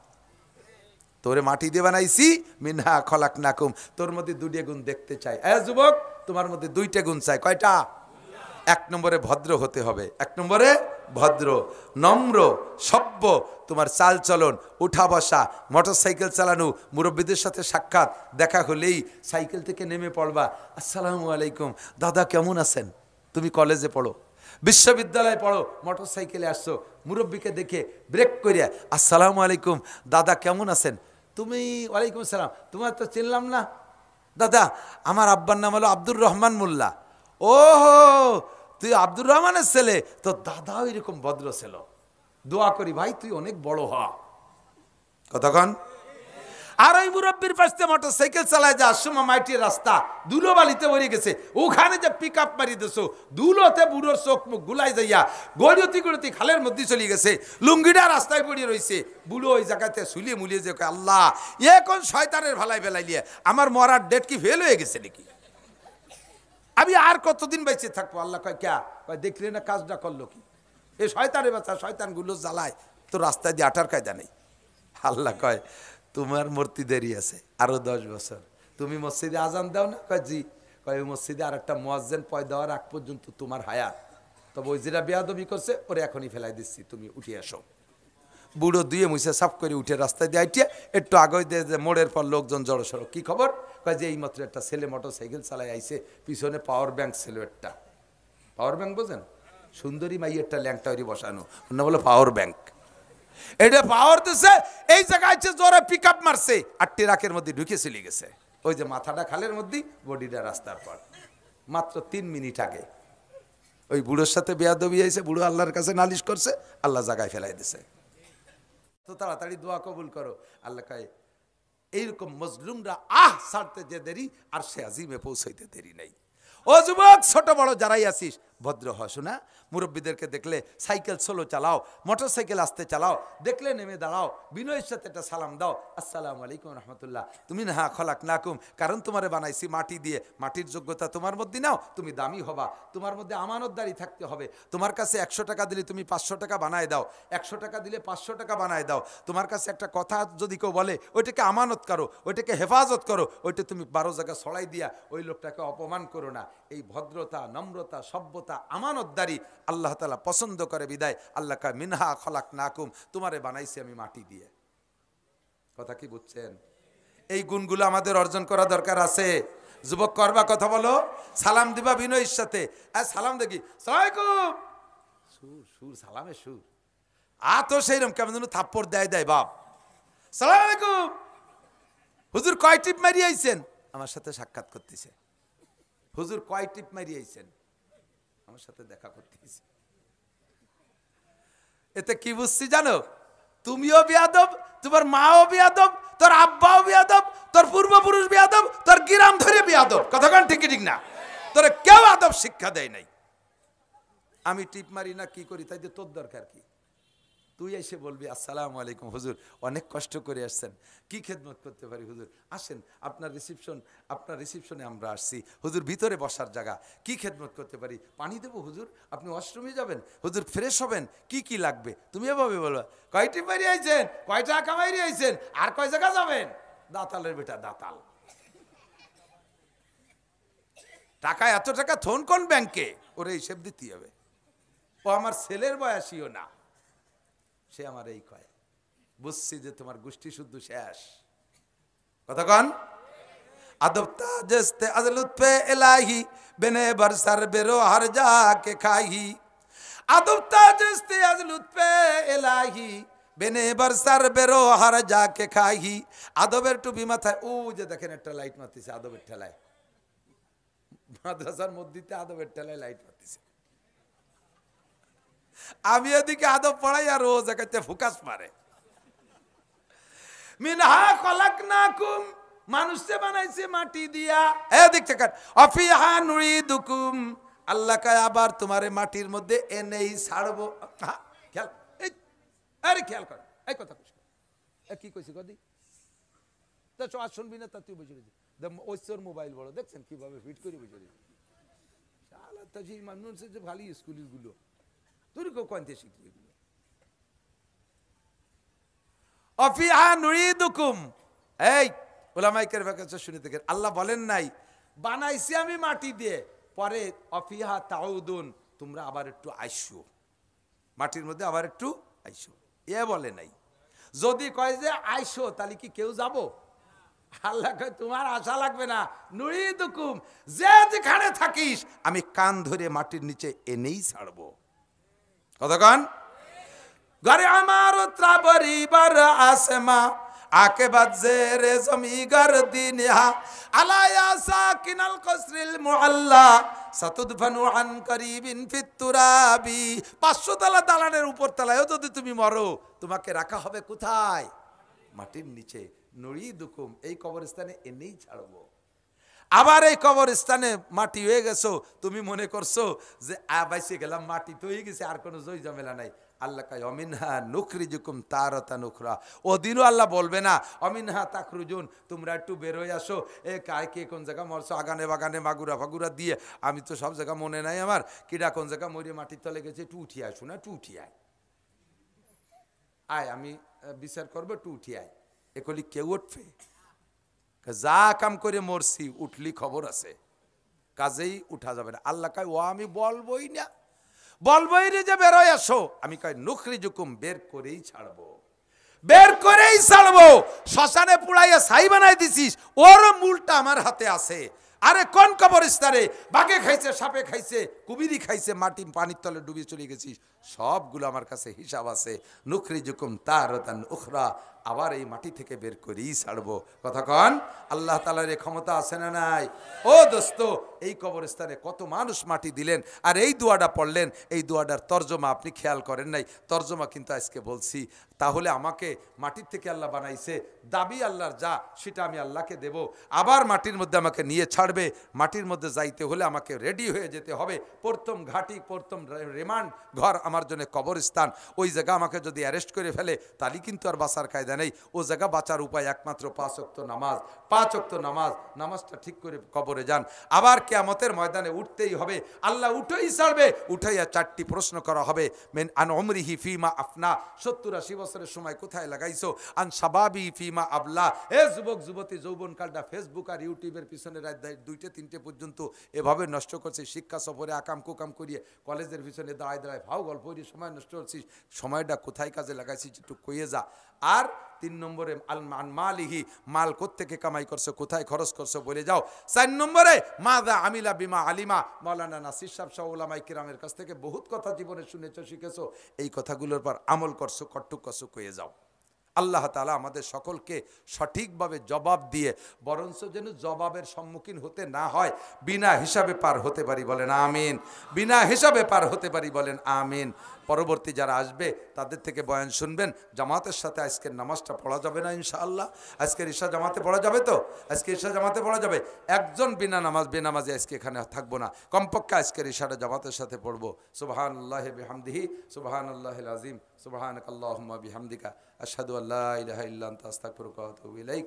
তোরে মাটি দিয়ে বানাইছি, মিনহা খলাকনাকুম, তোর মধ্যে 2টা গুণ দেখতে চাই। যুবক তোমার মধ্যে 2টা গুণ চাই, কয়টা? 1 নম্বরে ভদ্র হতে হবে, 1 নম্বরে ভদ্র, নম্র, সভ্য, তোমার চাল চলন, উঠা বসা, মোটরসাইকেল চালানো, মুরব্বীদের সাথে সাক্ষাৎ, দেখা হলেই সাইকেল থেকে নেমে পড়বা, আসসালামু আলাইকুম দাদা কেমন আছেন। তুমি কলেজে পড়ো, বিশ্ববিদ্যালয়ে পড়ো, মোটরসাইকেলে আসছো, মুরব্বীকে দেখে ব্রেক করিয়া আসসালামু আলাইকুম দাদা কেমন আছেন। তুমি ওয়ালাইকুম সালাম, তোমার তো চিনলাম না। দাদা আমার আব্বার নাম হলো আব্দুর রহমান মোল্লা। ও তুই আব্দুর রহমানের ছেলে, তো দাদাও এরকম ভদ্র ছিল। দোয়া করি ভাই তুই অনেক বড় হ। কতক্ষণ আর ওই মুরব্বীর পাশে মোটরসাইকেল চালায় যা সময় মাটির রাস্তা ধুলো বালিতে ভরে গেছে, ওখানে যে পিক আপ মারি দিছো ধুলোতে বুড়োর চোখ মুখ গুলাই যাইয়া গড়তি গড়তি খালের মধ্যে চলে গেছে, লুঙ্গিটা রাস্তায় পড়ে রয়েছে। বুড়ো ওই জায়গাতে শুলিয়ে মুলিয়ে যে আল্লাহ এ কোন শয়তানের ভালাই বেলাই নিয়ে আমার মরার ডেট কি ফেল হয়ে গেছে নাকি, আমি আর কতদিন বেঁচে থাকবো। আল্লাহ কয় ক্যা কয় দেখলে না কাজটা করলো কি, এ শয়তানের বাচ্চা শয়তানগুলো জ্বালায় তো রাস্তায় দিয়ে আটার কায়দা নেই। আল্লাহ কয় তোমার মূর্তি দেরি আছে আরো 10 বছর, তুমি মসজিদে আজান দাও না। কয় জি। কয় মসজিদে আর একটা মুয়াজ্জিন পয় দেওয়ার আগ পর্যন্ত তোমার হায়াত, তবে ওই যেটা বেয়াদবি করছে ওরে এখনই ফেলাই দিচ্ছি, তুমি উঠে আসো। বুড়ো দুয়ে মুছে সাফ করে উঠে রাস্তায় দিয়ে আইটিয়া একটু আগে দিয়ে মোড়ের পর লোকজন জড়ো সড়ো, কি খবর। কয় যে এইমাত্র একটা ছেলে মোটর সাইকেল চালায় আইছে, পিছনে পাওয়ার ব্যাংক ছিল একটা, পাওয়ার ব্যাংক বোঝেন, সুন্দরী মাই একটা ল্যাংটা বসানো, না বলে পাওয়ার ব্যাংক, এটা পাওয়ার দিছে, এই জায়গায় জোরে পিক আপ মারছে আর ট্রাকের মধ্যে ঢুকে চলে গেছে। ওই যে মাথাটা খালের মধ্যে, বডিটা রাস্তার পর। মাত্র 3 মিনিট আগে ওই বুড়োর সাথে বেয়াদবি হয়েছে, বুড়ো আল্লাহর কাছে নালিশ করছে, আল্লাহ জায়গায় ফেলাই দিছে। তো তাড়াতাড়ি দোয়া কবুল করো। আল্লাহ কয় এইরকম মজলুমরা ছাড়তে যে দেরি আর সে আজিমে পৌঁছাইতে দেরি নাই। ও যুবক ছোট বড় যারাই আসিস ভদ্র হ, শোনা। মুরব্বীদেরকে দেখলে সাইকেল স্লো চালাও, মোটর সাইকেল আসতে চালাও, দেখলে নেমে দাঁড়াও, বিনয়ের সাথে একটা সালাম দাও, আসসালামু আলাইকুম রহমতুল্লাহ। তুমি না খলাক নাকুম, কারণ তোমারে বানাইছি মাটি দিয়ে, মাটির যোগ্যতা তোমার মধ্যে নাও, তুমি দামি হবা, তোমার মধ্যে আমানতদারি থাকতে হবে। তোমার কাছে 100 টাকা দিলে তুমি 500 টাকা বানায় দাও, 100 টাকা দিলে 500 টাকা বানায় দাও। তোমার কাছে একটা কথা যদি কেউ বলে ওইটাকে আমানত করো, ওইটাকে হেফাজত করো, ওইটা তুমি 12 জায়গা ছড়াই দিয়া ওই লোকটাকে অপমান করো না। এই ভদ্রতা, নম্রতা, সভ্যতা, আমানতদারি আল্লাহ তাআলা পছন্দ করে বিদায় আল্লাহ কা মিনহা খলাকনাকুম, তোমারে বানাইছি আমি মাটি দিয়ে। কথা কি বুঝছেন? এই গুণগুলো আমাদের অর্জন করা দরকার আছে। যুবক করবা কথা বলো, সালাম দিবা বিনয়ের সাথে, সালাম দেখি সালামালাইকুম, সুর সুর সালামের সুর তো সেইরকম কেমন যেন থাপ্পড় দেয় দেয় বাপ। সালাম আলাইকুম হুজুর, কয় টিপ মারি আইছেন? আমার সাথে সাক্ষাৎ করতেছে। হুজুর কয় টিপ মারি আইছেন? আমার সাথে দেখা করতেছে। এতে কি বুঝছি জানো? তুমিও বেয়াদব, তোমার মাও বেয়াদব, তোর আব্বাও বেয়াদব, তোর পূর্বপুরুষ বেয়াদব, তোর গ্রাম ধরে বেয়াদব। কথাক্ষণ ঠিক ঠিক না? তোরা কেউ আদব শিক্ষা দেয় নাই। আমি টিপ মারি না কি করি তাই তোর দরকার কি? তুই এসে বলবি আসসালামু আলাইকুম হুজুর, অনেক কষ্ট করে আসছেন, কি খেদমত করতে পারি হুজুর? আসেন আপনার রিসিপশনে আমরা আসছি হুজুর, ভিতরে বসার জায়গা, কি খেদমত করতে পারি? পানি দেবো হুজুর? আপনি ওয়াশরুমে যাবেন হুজুর? ফ্রেশ হবেন? কি কি লাগবে? তুমি এভাবে বলবা। কয়টি বাড়ি আইছেন, কয় টাকা কামাইরি আইছেন, আর কয় জায়গা যাবেন? দাতালের বেটা দাতাল। টাকা এত টাকা থন কোন ব্যাংকে? ওরে হিসেব দিতে হবে। ও আমার ছেলের বয়সীও না, সে আমার এই কয়। বুঝছি যে তোমার গোষ্ঠী শুদ্ধ শেষ। কতক্ষণ আদবতা জস্তে আজলুৎফে এলাহি বেনে বরসার বেরো হার যা কে খাহি। আদবতা জস্তে আজলুৎফে এলাহি বেনে বরসার বেরো হার যা কে খাহি। আদবের টুপি মাথায়, ও যে দেখেন একটা লাইট মারতেছে আদবের ঠেলায়, মাদ্রাসার মধ্যে আদবের ঠেলায় লাইট মারতেছে। আমি এদিকে আদব পড়াই আর ও জায়গাতে ফুকাস মারে। মিনহা খলাকনাকুম, মানুষে বানাইছে মাটি দিয়া, এদিক থেকে অফিহা নুরিদুকুম, আল্লাহ কয় আবার তোমারে মাটির মধ্যে এনেই ছাড়বো। খেয়াল, এই আরে খেয়াল কর, এই কথা কইছ কি কইছি কদি তো আজ শুনবি না? তা তুই বসে রয়েছিস, ওর মোবাইল বড় দেখছেন কিভাবে ফিট করে বসে রয়েছে। শালা তাজি মানুষের যে ভালো স্কুলের গুলো তুই কেউ কনতে শিখবি এগুলো। অফিহা নুরিদুকুম, এই ওলামাইকের কাছে শুনে দেখেন আল্লাহ বলেন নাই বানাইছি আমি মাটি দিয়ে, পরে অফিহা তাউদুন, তোমরা আবার একটু আইসো। মাটির মধ্যে আবার একটু আইসো, এ বলে নাই। যদি কয় যে আইসো, তাহলে কি কেউ যাব? আল্লাহ কয় তোমার আশা লাগবে না, নুরিদুকুম, যে যেখানে থাকিস আমি কান ধরে মাটির নিচে এনেই ছাড়বো। কতক্ষণ? ঘরে আমার ত্রাবরিবার আসমা আকে বাজে জমিগার দিনহা আলায়া সাকিনাল কসরিল মুআল্লা সাতুদফানু আন করিবিন ফিত তুরাবি। 500 তলা দালানের উপর তলায়ও যদি তুমি মরো, তোমাকে রাখা হবে কোথায়? মাটির নিচে। নুরিদুকুম, এই কবরস্থানে এনেই ছাড়বো। আবার এই কবরস্থানে মাটি হয়ে গেছো, তুমি মনে করছো যে বাইসে গেলাম, মাটি তো হয়ে গেছে, আর কোনো জয় ঝামেলা নাই। আল্লাহ কয় অমিনহা নুখরিজুকুম তারাতান উখরা। ওদিনও আল্লাহ বলবে না অমিনহা তাখরুজুন, তোমরা একটু বের হয়ে আসো। এ কায় কে কোন জায়গা মরছো, আগানে বাগানে মাগুরা ফাগুরা দিয়ে, আমি তো সব জায়গা মনে নাই আমার, কিরা কোন জায়গা মরিয়ে মাটির তলে গেছে, একটু উঠিয়ে আসো না, একটু উঠিয়ে আয়, আয় আমি বিচার করবো, একটু উঠিয়ে আয়। এগুলি কেউ উঠবে? যা কাম করে মরছি, উঠলি খবর আছে, কাজেই উঠা যাবে না। আল্লাহ কয় ও আমি বলবোই না, বলবোই রে যে বেরোয় আসো। আমি কয় নুখরিজুকুম, বের করেই ছাড়বো, বের করেই ছাড়বো। শ্মশানে পুড়াইয়া ছাই বানাই দিছিস, ওর মূলটা আমার হাতে আছে। আরে কোন কবরস্থানে বাঘে খাইছে, সাপে খাইছে, কুমিরি খাইছে, মাটি পানির তলে ডুবিয়ে চলে গেছিস, সবগুলো আমার কাছে হিসাব আছে। নুখরিজুকুম তারাতান উখরা, আবার এই মাটি থেকে বের করেই ছাড়বো। কথা কন, আল্লাহ তাআলার এই ক্ষমতা আছে না নাই? ও দোস্ত, এই কবরস্থানে কত মানুষ মাটি দিলেন, আর এই দোয়াটা পড়লেন, এই দোয়াটার তর্জমা আপনি খেয়াল করেন নাই। তর্জমা কিন্তু আজকে বলছি। তাহলে আমাকে মাটির থেকে আল্লাহ বানাইছে, দাবি আল্লাহর যা, সেটা আমি আল্লাহকে দেব। আবার মাটির মধ্যে আমাকে নিয়ে ছাড়বে। মাটির মধ্যে যাইতে হলে আমাকে রেডি হয়ে যেতে হবে। প্রথম ঘাঁটি, প্রথম রিমান্ড ঘর আমার জন্য কবরস্থান। ওই জায়গা আমাকে যদি অ্যারেস্ট করে ফেলে, তাহলে কিন্তু আর বাঁচার কায়দা নেই। ও জায়গা বাঁচার উপায় একমাত্র 5 ওয়াক্ত নামাজ। 5 ওয়াক্ত নামাজ, নামাজটা ঠিক করে কবরে যান। আবার কিয়ামতের ময়দানে উঠতেই হবে, আল্লাহ উঠেই ছাড়বে। উঠাইয়া 4টি প্রশ্ন করা হবে। মেন আন উমরিহি ফিমা আফনা, 70-80 বছরের সময় কোথায় লাগাইছো? আন শাবাবি ফিমা আবলা, এ যুবক যুবতী, যৌবনকালটা ফেসবুক আর ইউটিউবের পিছনে রাত 2-3 পর্যন্ত এভাবে নষ্ট করছে। শিক্ষা সফরে আকাম কুকাম করিয়ে কলেজের পিছনে দাঁড়ায় দাঁড়ায় ভাও গল্প করিয়ে সময় নষ্ট করছিস। সময়টা কোথায় কাজে লাগাইছিস একটু কইয়ে যা। আর 3 নম্বরে আল মালিহি, মাল কোত্থেকে কামাই করছো, কোথায় খরচ করছো বলে যাও। 4 নম্বরে মাযা আমিলা বিমা আলিমা, মাওলানা নাসির সাহেব সহ উলামায়ে কিরামের কাছ থেকে বহুত কথা জীবনে শুনেছো, শিখেছো, এই কথাগুলোর পর আমল করছো, কট্টু করছো, কয়ে যাও। আল্লাহ তাআলা আমাদের সকলকে সঠিকভাবে জবাব দিয়ে, বরঞ্চ যেন জবাবের সম্মুখীন হতে না হয়, বিনা হিসাবে পার হতে পারি, বলেন আমিন। বিনা হিসাবে পার হতে পারি, বলেন আমিন। পরবর্তী যারা আসবে তাদের থেকে বয়ান শুনবেন। জামাতের সাথে আজকের নামাজটা পড়া যাবে না ইনশাআল্লাহ? আজকের ঈশা জামাতে পড়া যাবে তো? আজকে ঈশা জামাতে পড়া যাবে। একজন বিনা নামাজ বেনামাজি আজকে এখানে থাকবো না, কমপক্ষে আজকের ঈশাটা জামাতের সাথে পড়বো। সুবহানাল্লাহি বিহামদিহি, সুবহানাল্লাহিল আযীম, সুবহানাকাল্লাহুম্মা বিহামদিকা, আশহাদু আল্লা ইলাহা ইল্লা আনতা আস্তাগফিরুকা ওয়া আতুবু ইলাইক।